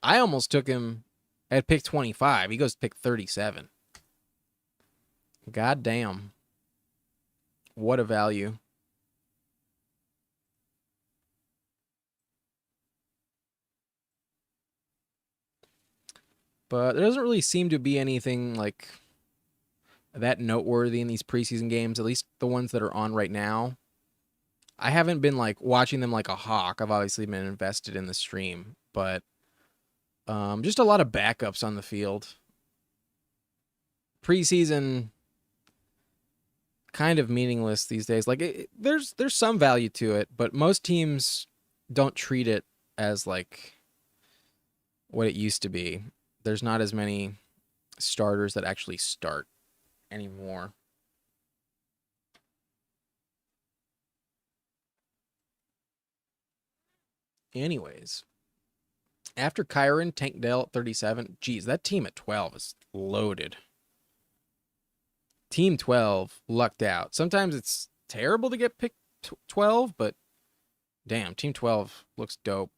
I almost took him at pick 25. He goes to pick 37. God damn. What a value. But there doesn't really seem to be anything like that noteworthy in these preseason games, at least the ones that are on right now. I haven't been like watching them like a hawk. I've obviously been invested in the stream, but just a lot of backups on the field. Preseason kind of meaningless these days. Like there's some value to it, but most teams don't treat it as like what it used to be. There's not as many starters that actually start anymore. Anyways, after Kyren, Tank Dell at 37. Geez, that team at 12 is loaded. Team 12 lucked out. Sometimes it's terrible to get pick 12, but damn, Team 12 looks dope.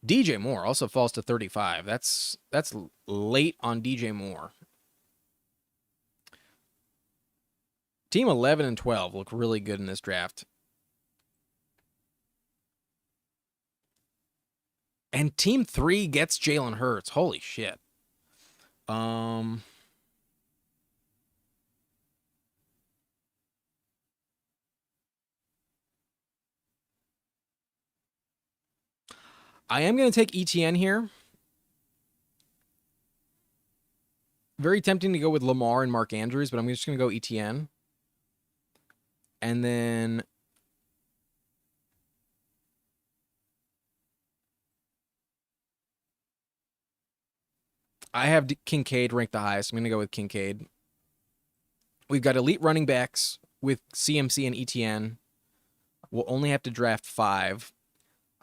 DJ Moore also falls to 35. That's late on DJ Moore. Team 11 and 12 look really good in this draft. And Team 3 gets Jalen Hurts. Holy shit. I am going to take ETN here. Very tempting to go with Lamar and Mark Andrews, but I'm just going to go ETN. And then I have Kincaid ranked the highest. I'm going to go with Kincaid. We've got elite running backs with CMC and ETN. We'll only have to draft 5.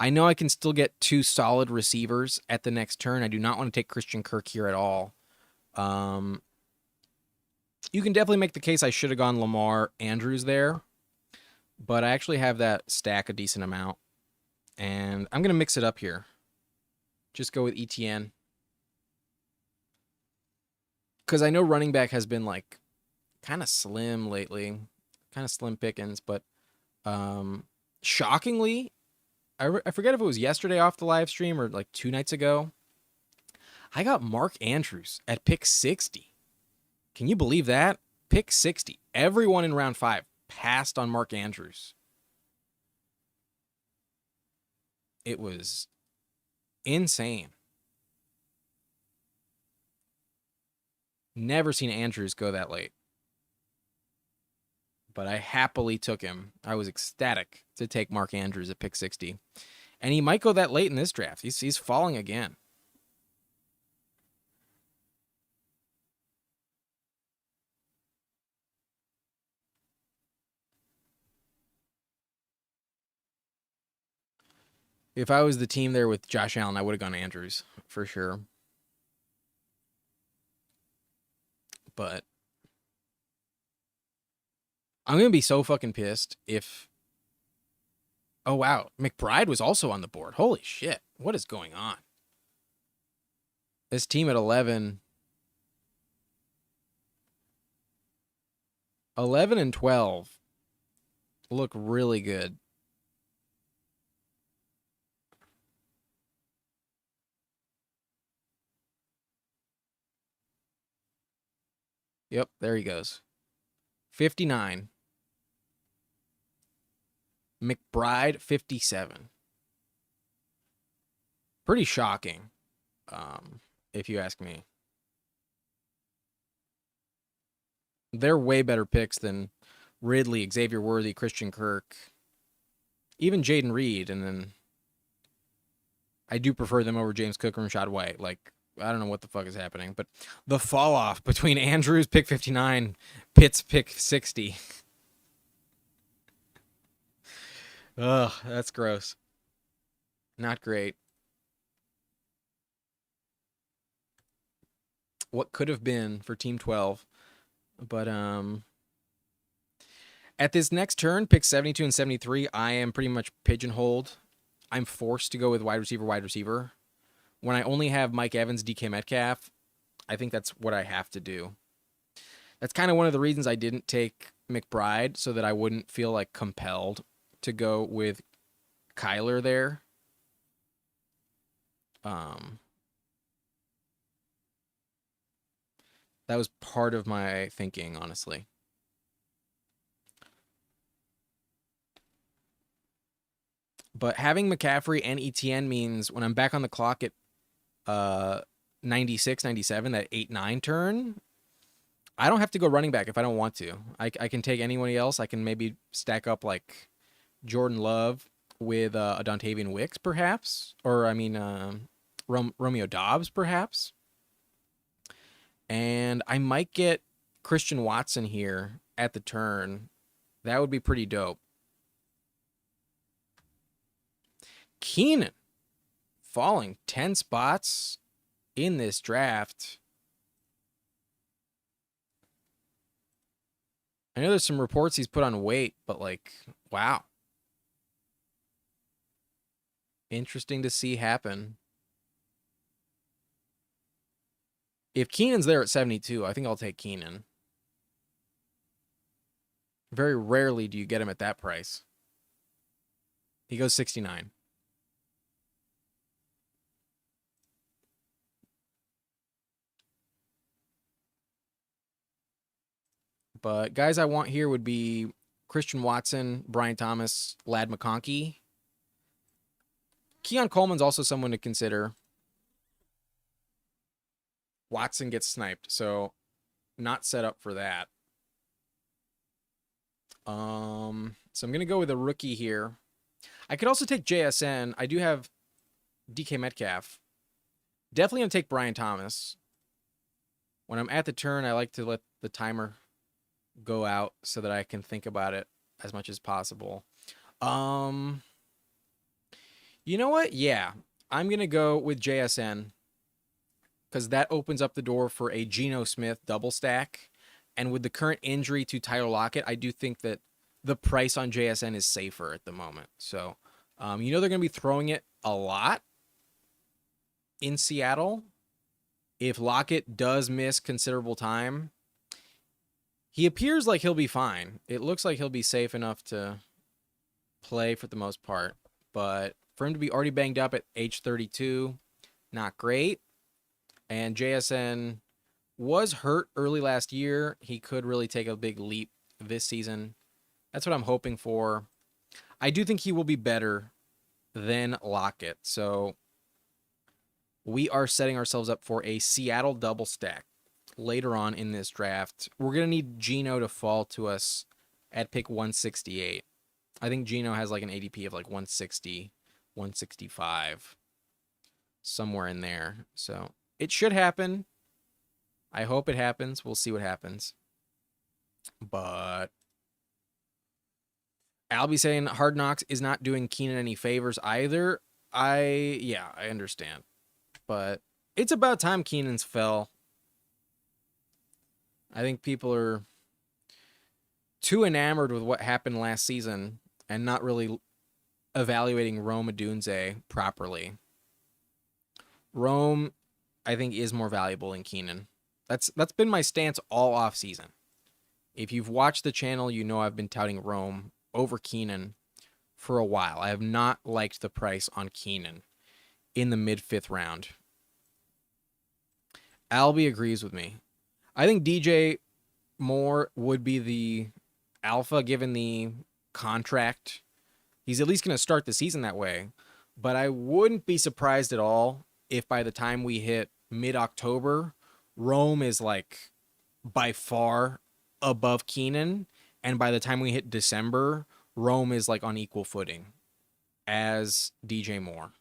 I know I can still get 2 solid receivers at the next turn. I do not want to take Christian Kirk here at all. You can definitely make the case I should have gone Lamar Andrews there, but I actually have that stack a decent amount, and I'm going to mix it up here. Just go with ETN. Because I know running back has been like kind of slim lately, kind of slim pickings, but shockingly, I forget if it was yesterday off the live stream or like 2 nights ago, I got Mark Andrews at pick 60. Can you believe that? Pick 60. Everyone in round 5 passed on Mark Andrews. It was insane. Never seen Andrews go that late. But I happily took him. I was ecstatic to take Mark Andrews at pick 60. And he might go that late in this draft. He's falling again. If I was the team there with Josh Allen, I would have gone Andrews for sure. But I'm going to be so fucking pissed if... Oh, wow. McBride was also on the board. Holy shit. What is going on? This team at 11... 11 and 12 look really good. Yep, there he goes. 59. McBride, 57. Pretty shocking, if you ask me. They're way better picks than Ridley, Xavier Worthy, Christian Kirk, even Jaden Reed, and then I do prefer them over James Cook and Rashad White. Like, I don't know what the fuck is happening, but the fall off between Andrews pick 59, Pitts pick 60. Ugh, that's gross. Not great. What could have been for Team 12, but at this next turn, pick 72 and 73, I am pretty much pigeonholed. I'm forced to go with wide receiver. When I only have Mike Evans, DK Metcalf, I think that's what I have to do. That's kind of one of the reasons I didn't take McBride, so that I wouldn't feel like compelled to go with Kyler there. That was part of my thinking, honestly. But having McCaffrey and ETN means when I'm back on the clock at 96, 97, that 8-9 turn, I don't have to go running back if I don't want to. I can take anybody else. I can maybe stack up like Jordan Love with a Dontavian Wicks, perhaps. Or, I mean, Romeo Dobbs, perhaps. And I might get Christian Watson here at the turn. That would be pretty dope. Keenan falling 10 spots in this draft. I know there's some reports he's put on weight, but like, wow. Interesting to see happen. If Keenan's there at 72, I think I'll take Keenan. Very rarely do you get him at that price. He goes 69. But guys I want here would be Christian Watson, Brian Thomas, Ladd McConkey. Keon Coleman's also someone to consider. Watson gets sniped, so not set up for that. So I'm going to go with a rookie here. I could also take JSN. I do have DK Metcalf. Definitely going to take Brian Thomas. When I'm at the turn, I like to let the timer go out so that I can think about it as much as possible. You know what? Yeah, I'm going to go with JSN because that opens up the door for a Geno Smith double stack. And with the current injury to Tyler Lockett, I do think that the price on JSN is safer at the moment. So, you know they're going to be throwing it a lot in Seattle. If Lockett does miss considerable time, he appears like he'll be fine. It looks like he'll be safe enough to play for the most part. But for him to be already banged up at age 32, not great. And JSN was hurt early last year. He could really take a big leap this season. That's what I'm hoping for. I do think he will be better than Lockett. So we are setting ourselves up for a Seattle double stack later on in this draft. We're going to need Geno to fall to us at pick 168. I think Geno has like an ADP of like 160, 165, somewhere in there. So it should happen. I hope it happens. We'll see what happens. But Albie saying Hard Knocks is not doing Keenan any favors either. I understand. But it's about time Keenan's fell. I think people are too enamored with what happened last season and not really evaluating Rome Odunze properly. Rome, I think, is more valuable than Keenan. That's been my stance all off season. If you've watched the channel, you know I've been touting Rome over Keenan for a while. I have not liked the price on Keenan in the mid-5th round. Albie agrees with me. I think DJ Moore would be the alpha given the contract. He's at least going to start the season that way. But I wouldn't be surprised at all if by the time we hit mid-October, Rome is like by far above Keenan. And by the time we hit December, Rome is like on equal footing as DJ Moore.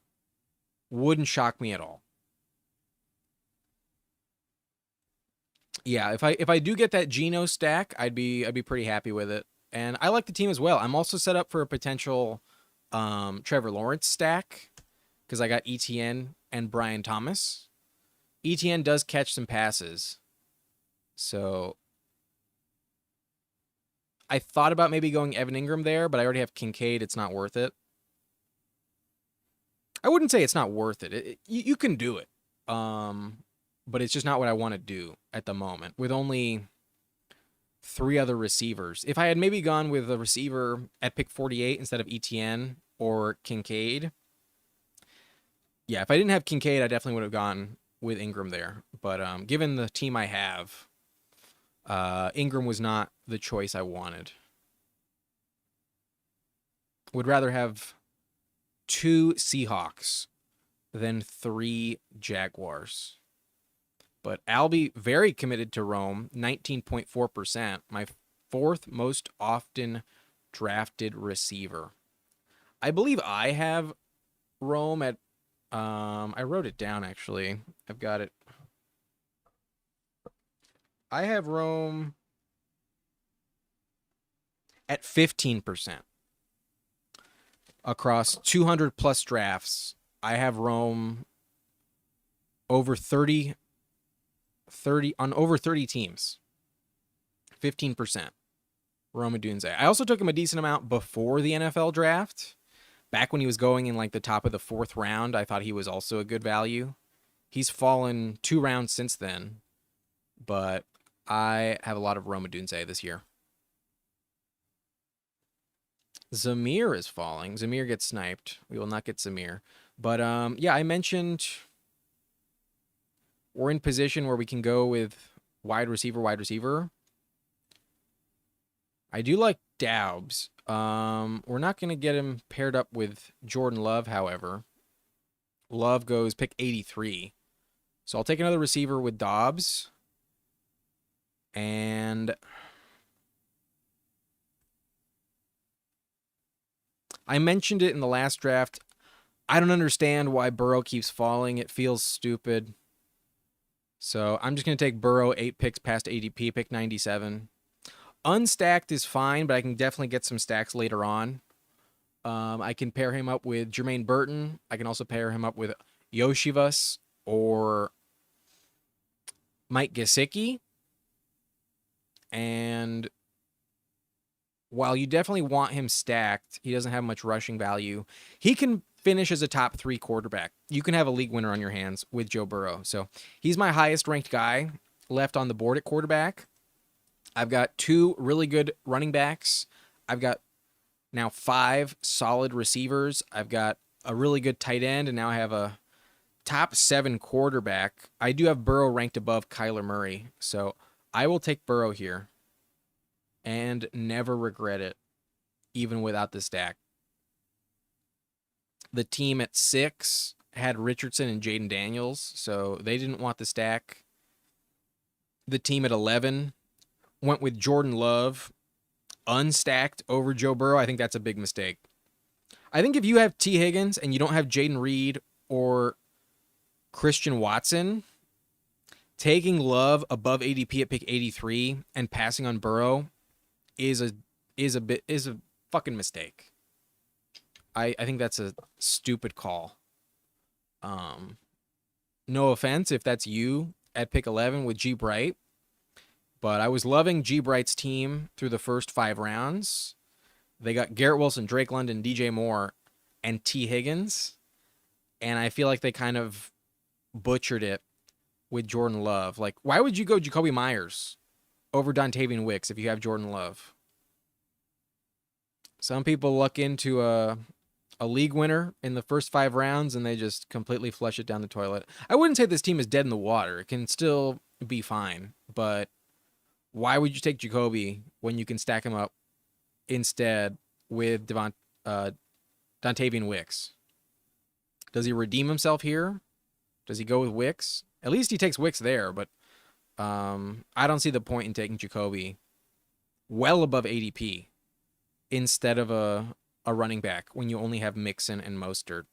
Wouldn't shock me at all. Yeah, if I do get that Geno stack, I'd be pretty happy with it. And I like the team as well. I'm also set up for a potential Trevor Lawrence stack because I got ETN and Brian Thomas. ETN does catch some passes. So I thought about maybe going Evan Ingram there, but I already have Kincaid. It's not worth it. I wouldn't say it's not worth it. You can do it. But it's just not what I want to do at the moment with only 3 other receivers. If I had maybe gone with a receiver at pick 48 instead of ETN or Kincaid. Yeah, if I didn't have Kincaid, I definitely would have gone with Ingram there. But given the team I have, Ingram was not the choice I wanted. Would rather have 2 Seahawks than 3 Jaguars. But Albie, very committed to Rome, 19.4%. My 4th most often drafted receiver. I believe I have Rome at, I wrote it down actually. I've got it. I have Rome at 15%. Across 200 plus drafts, I have Rome over 30 on over 30 teams. 15%. Rome Odunze. I also took him a decent amount before the NFL draft. Back when he was going in like the top of the 4th round, I thought he was also a good value. He's fallen 2 rounds since then, but I have a lot of Rome Odunze this year. Zamir is falling. Zamir gets sniped. We will not get Zamir. But yeah, I mentioned we're in position where we can go with wide receiver. I do like Daubs. We're not going to get him paired up with Jordan Love, however. Love goes pick 83. So I'll take another receiver with Dobbs. And I mentioned it in the last draft. I don't understand why Burrow keeps falling. It feels stupid. So I'm just going to take Burrow 8 picks past ADP, pick 97. Unstacked is fine, but I can definitely get some stacks later on. I can pair him up with Jermaine Burton. I can also pair him up with Yoshivas or Mike Gesicki. And while you definitely want him stacked, he doesn't have much rushing value. He can finish as a top 3 quarterback. You can have a league winner on your hands with Joe Burrow. So he's my highest ranked guy left on the board at quarterback. I've got 2 really good running backs. I've got now 5 solid receivers. I've got a really good tight end, and now I have a top 7 quarterback. I do have Burrow ranked above Kyler Murray, so I will take Burrow here and never regret it, even without the stack. The team at 6 had Richardson and Jaden Daniels, so they didn't want the stack. The team at 11 went with Jordan Love unstacked over Joe Burrow. I think that's a big mistake. I think if you have T. Higgins and you don't have Jaden Reed or Christian Watson, taking Love above ADP at pick 83 and passing on Burrow is a fucking mistake. I think that's a stupid call. No offense if that's you at pick 11 with G Bright, but I was loving G Bright's team through the first 5 rounds. They got Garrett Wilson, Drake London, DJ Moore, and T. Higgins, and I feel like they kind of butchered it with Jordan Love. Like, why would you go Jacoby Myers over Dontavian Wicks if you have Jordan Love? Some people luck into a league winner in the first 5 rounds and they just completely flush it down the toilet. I wouldn't say this team is dead in the water. It can still be fine, but why would you take Jacoby when you can stack him up instead with Dontavian Wicks? Does he redeem himself here? Does he go with Wicks? At least he takes Wicks there, but I don't see the point in taking Jacoby well above ADP instead of a running back when you only have Mixon and Mostert.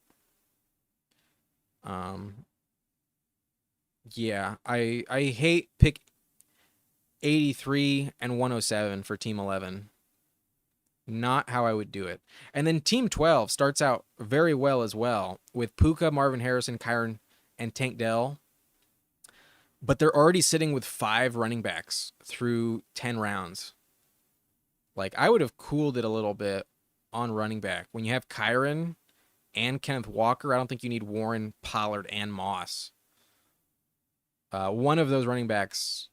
Yeah, I hate pick 83 and 107 for Team 11. Not how I would do it. And then Team 12 starts out very well as well with Puka, Marvin Harrison, Kyron, and Tank Dell. But they're already sitting with 5 running backs through 10 rounds. Like, I would have cooled it a little bit on running back. When you have Kyron and Kenneth Walker, I don't think you need Warren, Pollard, and Moss. One of those running backs,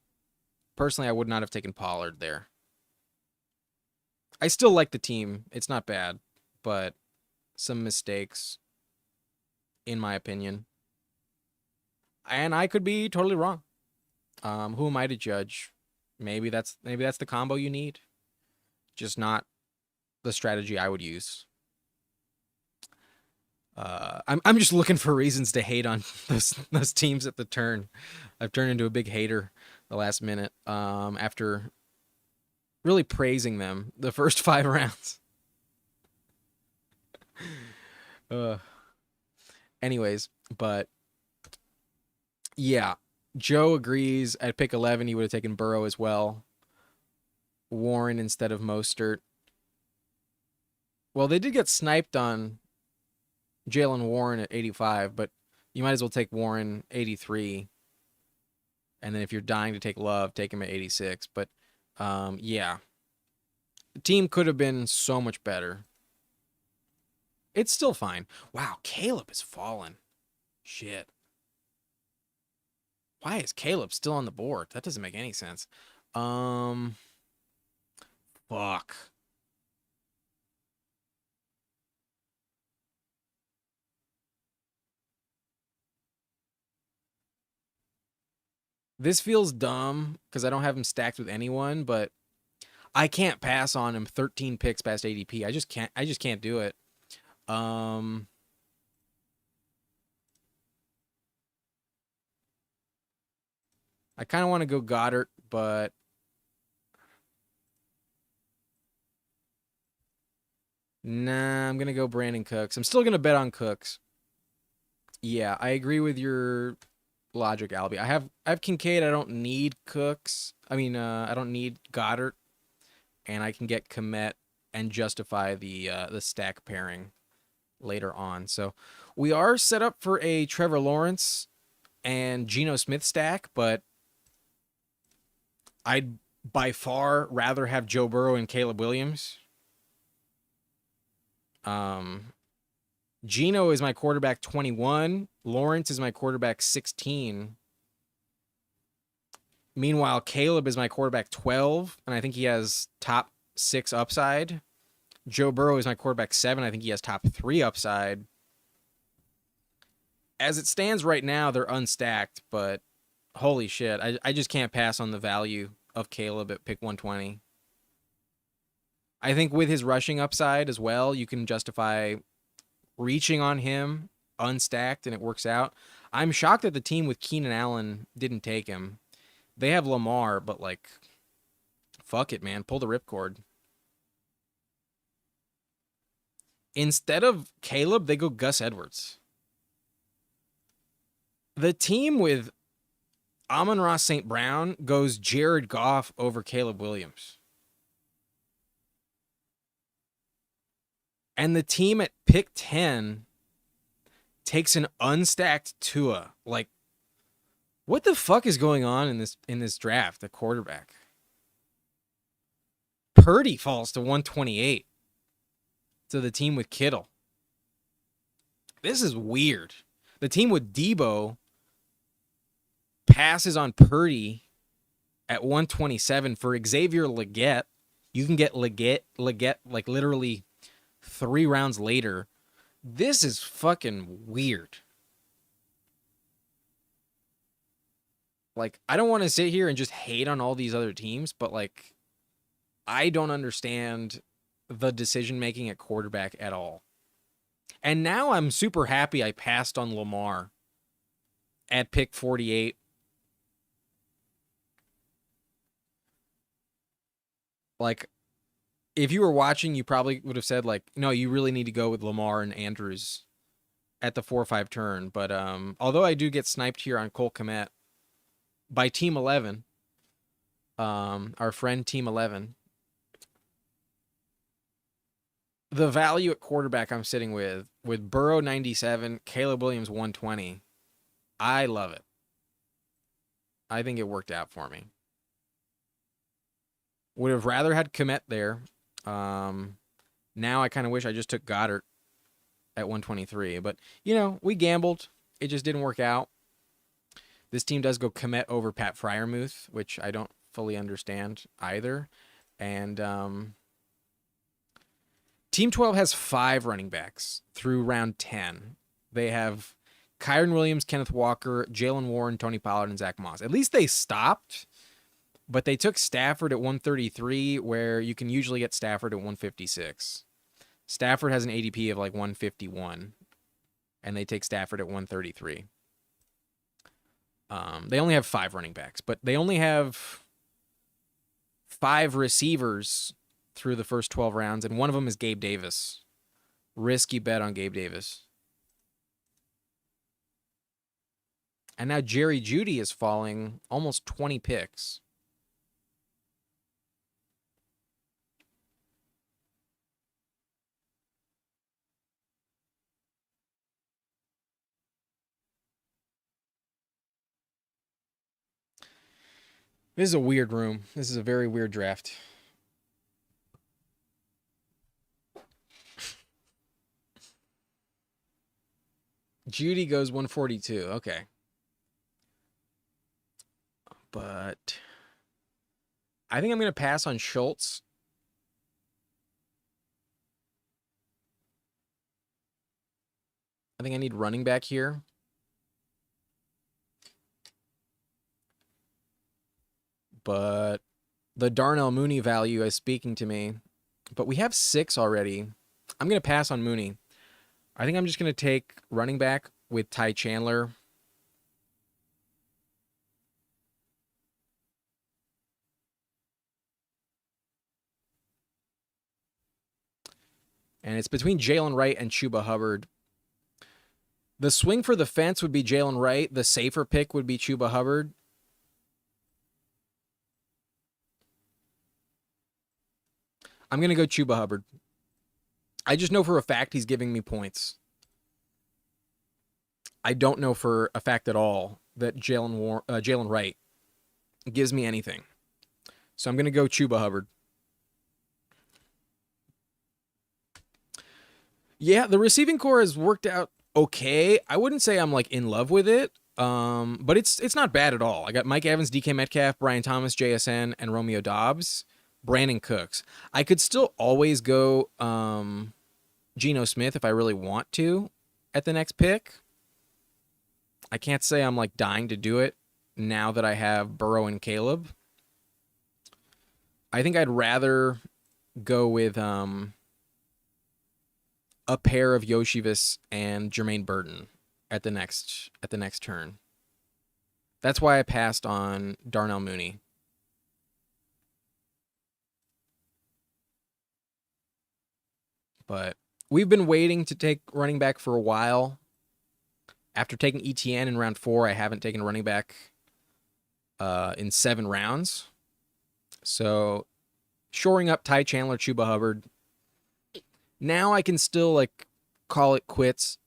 personally, I would not have taken Pollard there. I still like the team. It's not bad, but some mistakes, in my opinion. And I could be totally wrong. Who am I to judge? Maybe that's the combo you need. Just not the strategy I would use. I'm just looking for reasons to hate on those teams at the turn. I've turned into a big hater the last minute after really praising them the first 5 rounds. Anyways, but yeah, Joe agrees. At pick 11, he would have taken Burrow as well. Warren instead of Mostert. Well, they did get sniped on Jalen Warren at 85, but you might as well take Warren 83. And then if you're dying to take Love, take him at 86. But yeah, The team could have been so much better. It's still fine. Wow, Caleb has fallen. Shit. Why is Caleb still on the board? That doesn't make any sense. Um, fuck. This feels dumb because I don't have him stacked with anyone, but I can't pass on him 13 picks past ADP. I just can't do it. Um I kind of want to go Goddard, but nah, I'm going to go Brandon Cooks. I'm still going to bet on Cooks. Yeah, I agree with your logic, Albie. I have Kincaid. I don't need Cooks. I don't need Goddard, and I can get Komet and justify the stack pairing later on. So we are set up for a Trevor Lawrence and Geno Smith stack, but I'd by far rather have Joe Burrow and Caleb Williams. Um, Geno is my quarterback 21. Lawrence is my quarterback 16. Meanwhile, Caleb is my quarterback 12, and I think he has top 6 upside. Joe Burrow is my quarterback 7. I think he has top 3 upside. As it stands right now, they're unstacked, but holy shit, I just can't pass on the value of Caleb at pick 120. I think with his rushing upside as well, you can justify reaching on him unstacked and it works out. I'm shocked that the team with Keenan Allen didn't take him. They have Lamar, but like, fuck it, man. Pull the ripcord. Instead of Caleb, they go Gus Edwards. The team with Amon-Ra St. Brown goes Jared Goff over Caleb Williams. And the team at pick 10 takes an unstacked Tua. Like, what the fuck is going on in this draft, the quarterback? Purdy falls to 128 to the team with Kittle. This is weird. The team with Debo passes on Purdy at 127 for Xavier Legette. You can get Legette like literally 3 rounds later. This is fucking weird. Like, I don't want to sit here and just hate on all these other teams, but like, I don't understand the decision making at quarterback at all. And now I'm super happy I passed on Lamar at pick 48. Like, if you were watching, you probably would have said, like, no, you really need to go with Lamar and Andrews at the 4-5 turn. But although I do get sniped here on Cole Kmet by Team 11, our friend Team 11, the value at quarterback I'm sitting with Burrow 97, Caleb Williams 120, I love it. I think it worked out for me. Would have rather had Komet there. Now I kind of wish I just took Goddard at 123. But, we gambled. It just didn't work out. This team does go Komet over Pat Freiermuth, which I don't fully understand either. And Team 12 has 5 running backs through round 10. They have Kyren Williams, Kenneth Walker, Jalen Warren, Tony Pollard, and Zach Moss. At least they stopped, but they took Stafford at 133, where you can usually get Stafford at 156. Stafford has an ADP of like 151, and they take Stafford at 133. They only have 5 running backs, but they only have 5 receivers through the first 12 rounds, and one of them is Gabe Davis. Risky bet on Gabe Davis. And now Jerry Jeudy is falling almost 20 picks. This is a weird room. This is a very weird draft. Judy goes 142. Okay. But I think I'm going to pass on Schultz. I think I need running back here. But the Darnell Mooney value is speaking to me. But we have 6 already. I'm going to pass on Mooney. I think I'm just going to take running back with Ty Chandler. And it's between Jalen Wright and Chuba Hubbard. The swing for the fence would be Jalen Wright. The safer pick would be Chuba Hubbard. I'm going to go Chuba Hubbard. I just know for a fact he's giving me points. I don't know for a fact at all that Jalen Wright gives me anything. So I'm going to go Chuba Hubbard. Yeah, the receiving core has worked out okay. I wouldn't say I'm like in love with it, but it's not bad at all. I got Mike Evans, DK Metcalf, Brian Thomas, JSN, and Romeo Doubs, Brandon Cooks. I could still always go Geno Smith if I really want to at the next pick. I can't say I'm like dying to do it now that I have Burrow and Caleb. I think I'd rather go with a pair of Yoshivas and Jermaine Burton at the next turn. That's why I passed on Darnell Mooney. But we've been waiting to take running back for a while. After taking ETN in round 4, I haven't taken running back in 7 rounds. So shoring up Ty Chandler, Chuba Hubbard. Now I can still like call it quits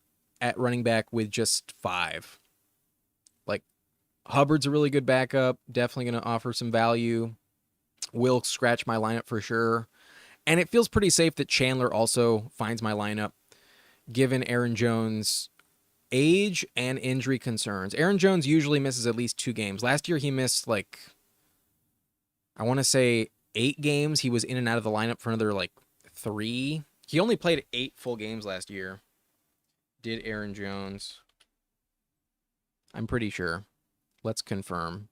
at running back with just 5. Like Hubbard's a really good backup, definitely going to offer some value. Will scratch my lineup for sure. And it feels pretty safe that Chandler also finds my lineup given Aaron Jones' age and injury concerns. Aaron Jones usually misses at least 2 games. Last year he missed like I want to say 8 games. He was in and out of the lineup for another like 3. He only played 8 full games last year. Did Aaron Jones? I'm pretty sure. Let's confirm.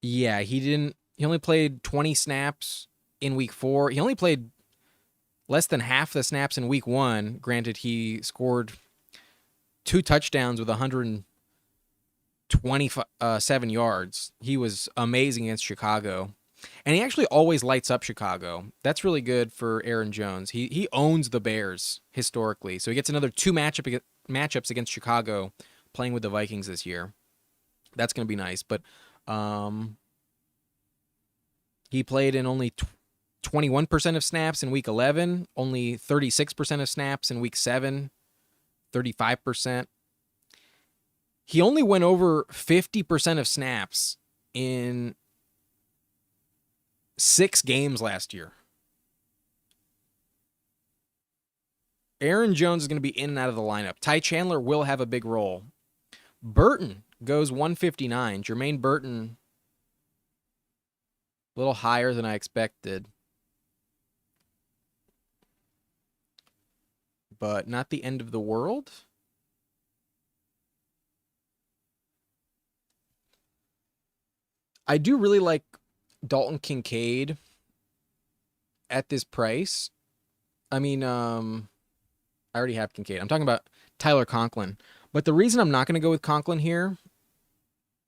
Yeah, he didn't. He only played 20 snaps in week 4. He only played less than half the snaps in week 1. Granted, he scored 2 touchdowns with 127 yards. He was amazing against Chicago. And he actually always lights up Chicago. That's really good for Aaron Jones. He owns the Bears historically. So he gets another 2 matchups against Chicago playing with the Vikings this year. That's going to be nice. But he played in only 21% of snaps in week 11, only 36% of snaps in week 7, 35%. He only went over 50% of snaps in 6 games last year. Aaron Jones is going to be in and out of the lineup. Ty Chandler will have a big role. Burton goes 159. Jermaine Burton, a little higher than I expected. But not the end of the world. I do really like Dalton Kincaid at this price. I mean, I already have Kincaid. I'm talking about Tyler Conklin. But the reason I'm not going to go with Conklin here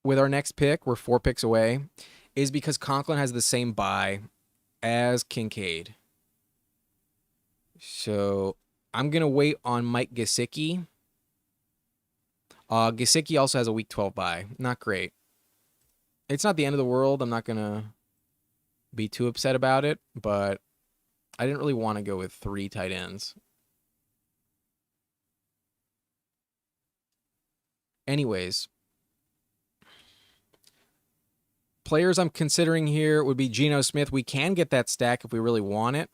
with our next pick, we're 4 picks away, is because Conklin has the same bye as Kincaid. So I'm going to wait on Mike Gesicki. Gesicki also has a week 12 bye. Not great. It's not the end of the world. I'm not going to be too upset about it, but I didn't really want to go with 3 tight ends. Anyways, players I'm considering here would be Geno Smith. We can get that stack if we really want it.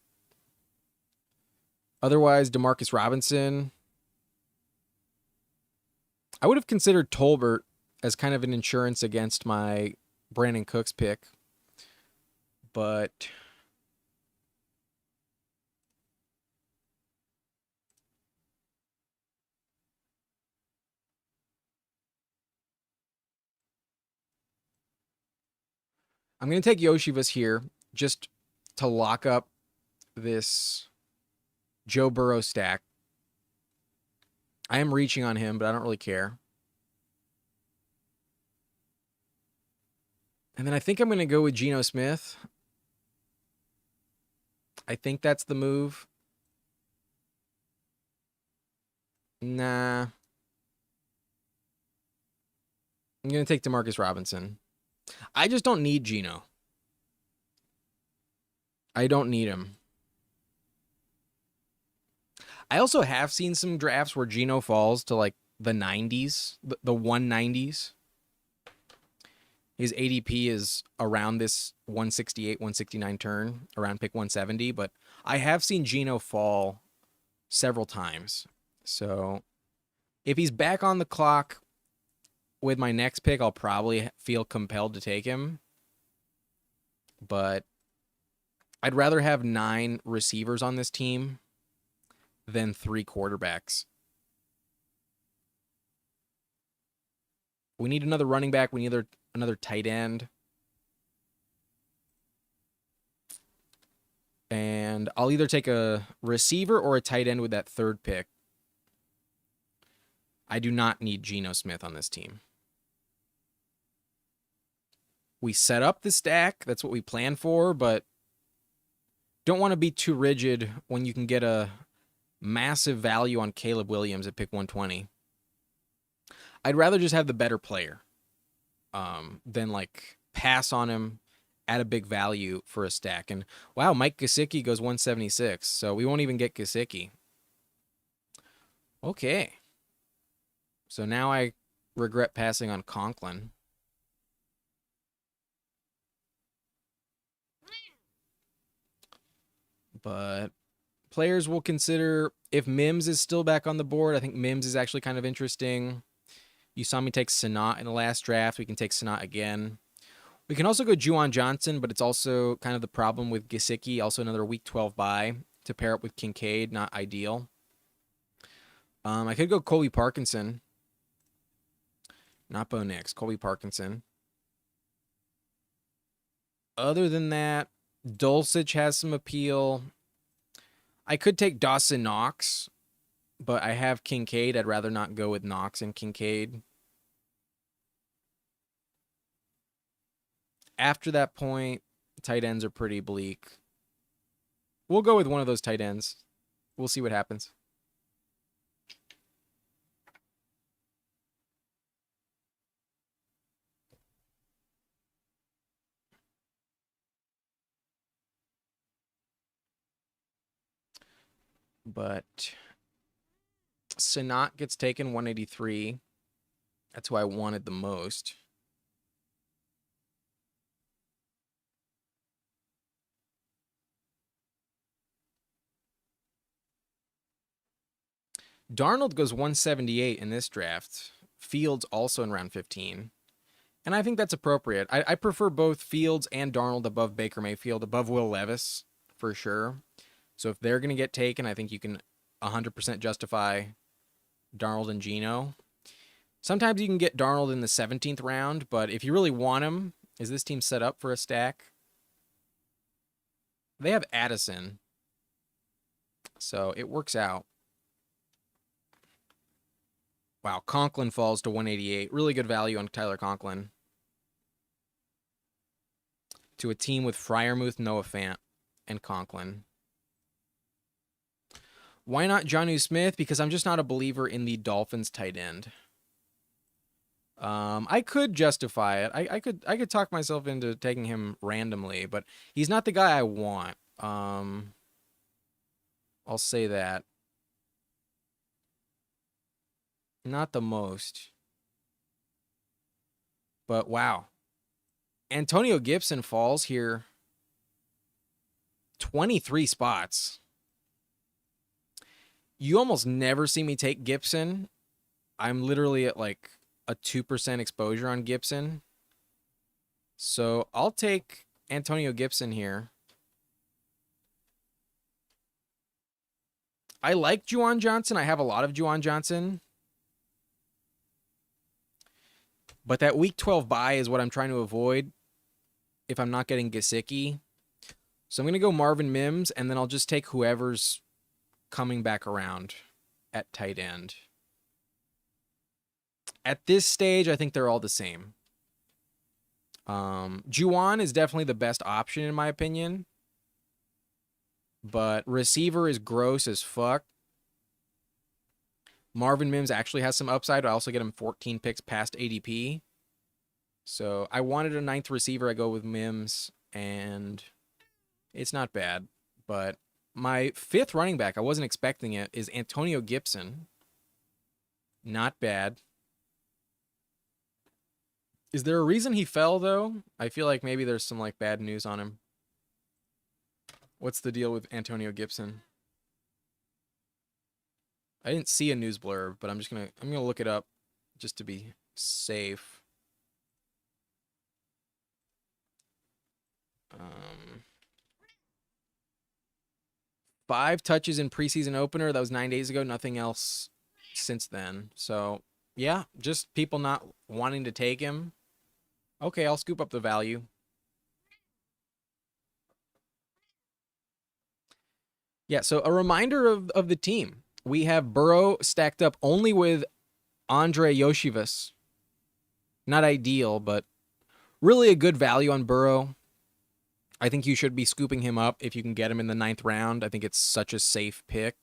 Otherwise, Demarcus Robinson. I would have considered Tolbert as kind of an insurance against my Brandon Cooks pick, but I'm going to take Yoshivas here just to lock up this Joe Burrow stack. I am reaching on him, but I don't really care. And then I think I'm going to go with Geno Smith. I think that's the move. Nah. I'm going to take Demarcus Robinson. I just don't need Geno. I don't need him. I also have seen some drafts where Geno falls to like the 90s, the 190s. His ADP is around this 168, 169 turn, around pick 170, but I have seen Geno fall several times. So if he's back on the clock with my next pick, I'll probably feel compelled to take him. But I'd rather have 9 receivers on this team than 3 quarterbacks. We need another running back. We need another tight end. And I'll either take a receiver or a tight end with that 3rd pick. I do not need Geno Smith on this team. We set up the stack. That's what we plan for, but don't want to be too rigid when you can get a massive value on Caleb Williams at pick 120. I'd rather just have the better player than like pass on him at a big value for a stack. And wow, Mike Gesicki goes 176, so we won't even get Gesicki. Okay. So now I regret passing on Conklin. But players will consider if Mims is still back on the board. I think Mims is actually kind of interesting. You saw me take Sanat in the last draft. We can take Sanat again. We can also go Juwan Johnson, but it's also kind of the problem with Gesicki. Also another week 12 bye to pair up with Kincaid. Not ideal. I could go Colby Parkinson. Not Bo Nix. Colby Parkinson. Other than that, Dulcich has some appeal. I could take Dawson Knox, but I have Kincaid. I'd rather not go with Knox and Kincaid. After that point, tight ends are pretty bleak. We'll go with one of those tight ends. We'll see what happens. But Sanat gets taken 183. That's who I wanted the most. Darnold goes 178 in this draft. Fields also in round 15. And I think that's appropriate. I prefer both Fields and Darnold above Baker Mayfield, above Will Levis, for sure. So if they're going to get taken, I think you can 100% justify Darnold and Geno. Sometimes you can get Darnold in the 17th round, but if you really want him, is this team set up for a stack? They have Addison, so it works out. Wow, Conklin falls to 188. Really good value on Tyler Conklin. To a team with Freiermuth, Noah Fant, and Conklin. Why not Jonnu Smith? Because I'm just not a believer in the Dolphins tight end. I could justify it. I could talk myself into taking him randomly, but he's not the guy I want. I'll say that. Not the most. But wow. Antonio Gibson falls here 23 spots. You almost never see me take Gibson. I'm literally at like a 2% exposure on Gibson. So I'll take Antonio Gibson here. I like Juwan Johnson. I have a lot of Juwan Johnson. But that week 12 bye is what I'm trying to avoid if I'm not getting Gesicki. So I'm going to go Marvin Mims, and then I'll just take whoever's coming back around at tight end. At this stage, I think they're all the same. Juwan is definitely the best option in my opinion. But receiver is gross as fuck. Marvin Mims actually has some upside. I also get him 14 picks past ADP. So I wanted a 9th receiver. I go with Mims, and it's not bad. But my 5th running back, I wasn't expecting it, is Antonio Gibson. Not bad. Is there a reason he fell, though? I feel like maybe there's some like bad news on him. What's the deal with Antonio Gibson? I didn't see a news blurb, but I'm gonna look it up just to be safe. 5 touches in preseason opener. That was 9 days ago. Nothing else since then. So yeah, just people not wanting to take him. Okay, I'll scoop up the value. Yeah, so a reminder of the team. We have Burrow stacked up only with Andre Yoshivas. Not ideal, but really a good value on Burrow. I think you should be scooping him up if you can get him in the 9th round. I think it's such a safe pick.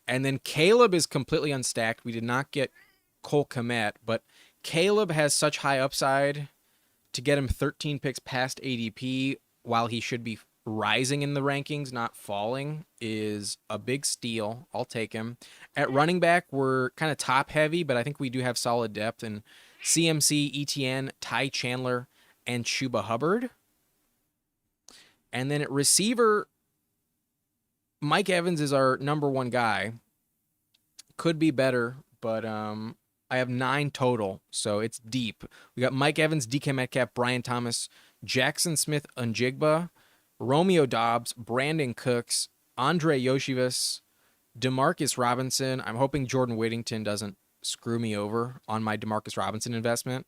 And then Caleb is completely unstacked. We did not get Cole Kmet, but Caleb has such high upside. To get him 13 picks past ADP while he should be rising in the rankings, not falling, is a big steal. I'll take him. At running back, we're kind of top heavy, but I think we do have solid depth in CMC, ETN, Ty Chandler, and Chuba Hubbard. And then at receiver, Mike Evans is our number 1 guy. Could be better, but I have 9 total, so it's deep. We got Mike Evans, DK Metcalf, Brian Thomas, Jackson Smith-Njigba, Romeo Doubs, Brandon Cooks, Andre Yoshivas, Demarcus Robinson. I'm hoping Jordan Whittington doesn't screw me over on my Demarcus Robinson investment.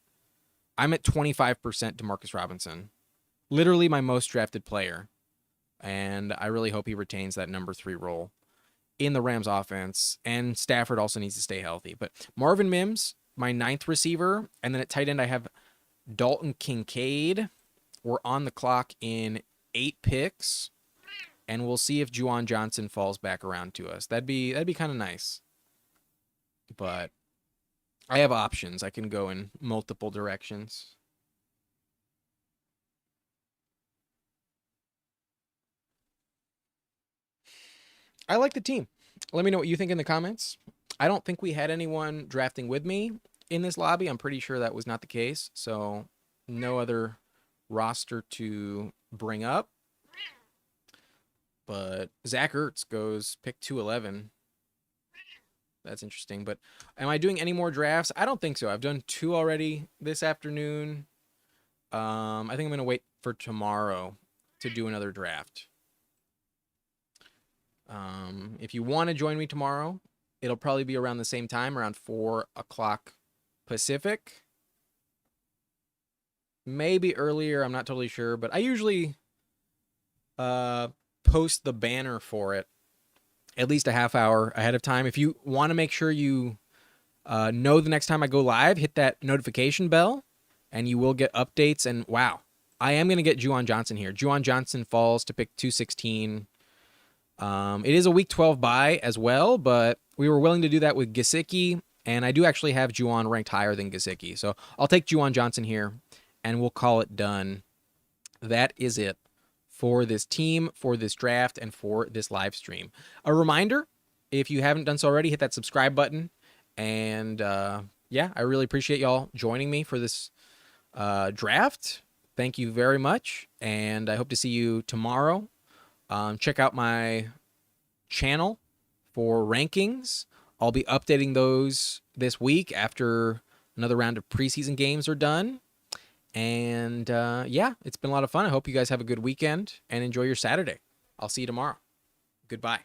I'm at 25% Demarcus Robinson. Literally my most drafted player. And I really hope he retains that number 3 role in the Rams offense, and Stafford also needs to stay healthy. But Marvin Mims, my 9th receiver, and then at tight end I have Dalton Kincaid. We're on the clock in 8 picks, and we'll see if Juwan Johnson falls back around to us. That'd be kind of nice. But I have options. I can go in multiple directions. I like the team. Let me know what you think in the comments. I don't think we had anyone drafting with me in this lobby. I'm pretty sure that was not the case. So no other roster to bring up. But Zach Ertz goes pick 211. That's interesting. But am I doing any more drafts? I don't think so. I've done 2 already this afternoon. I think I'm going to wait for tomorrow to do another draft. If you want to join me tomorrow, it'll probably be around the same time, around 4 o'clock Pacific. Maybe earlier, I'm not totally sure, but I usually post the banner for it at least a half hour ahead of time. If you want to make sure you know the next time I go live, hit that notification bell, and you will get updates. And wow, I am going to get Juwan Johnson here. Juwan Johnson falls to pick 216. It is a week 12 bye as well, but we were willing to do that with Gesicki, and I do actually have Juwan ranked higher than Gesicki. So I'll take Juwan Johnson here, and we'll call it done. That is it for this team, for this draft, and for this live stream. A reminder, if you haven't done so already, hit that subscribe button. And yeah, I really appreciate y'all joining me for this draft. Thank you very much, and I hope to see you tomorrow. Check out my channel for rankings. I'll be updating those this week after another round of preseason games are done. And yeah, it's been a lot of fun. I hope you guys have a good weekend and enjoy your Saturday. I'll see you tomorrow. Goodbye.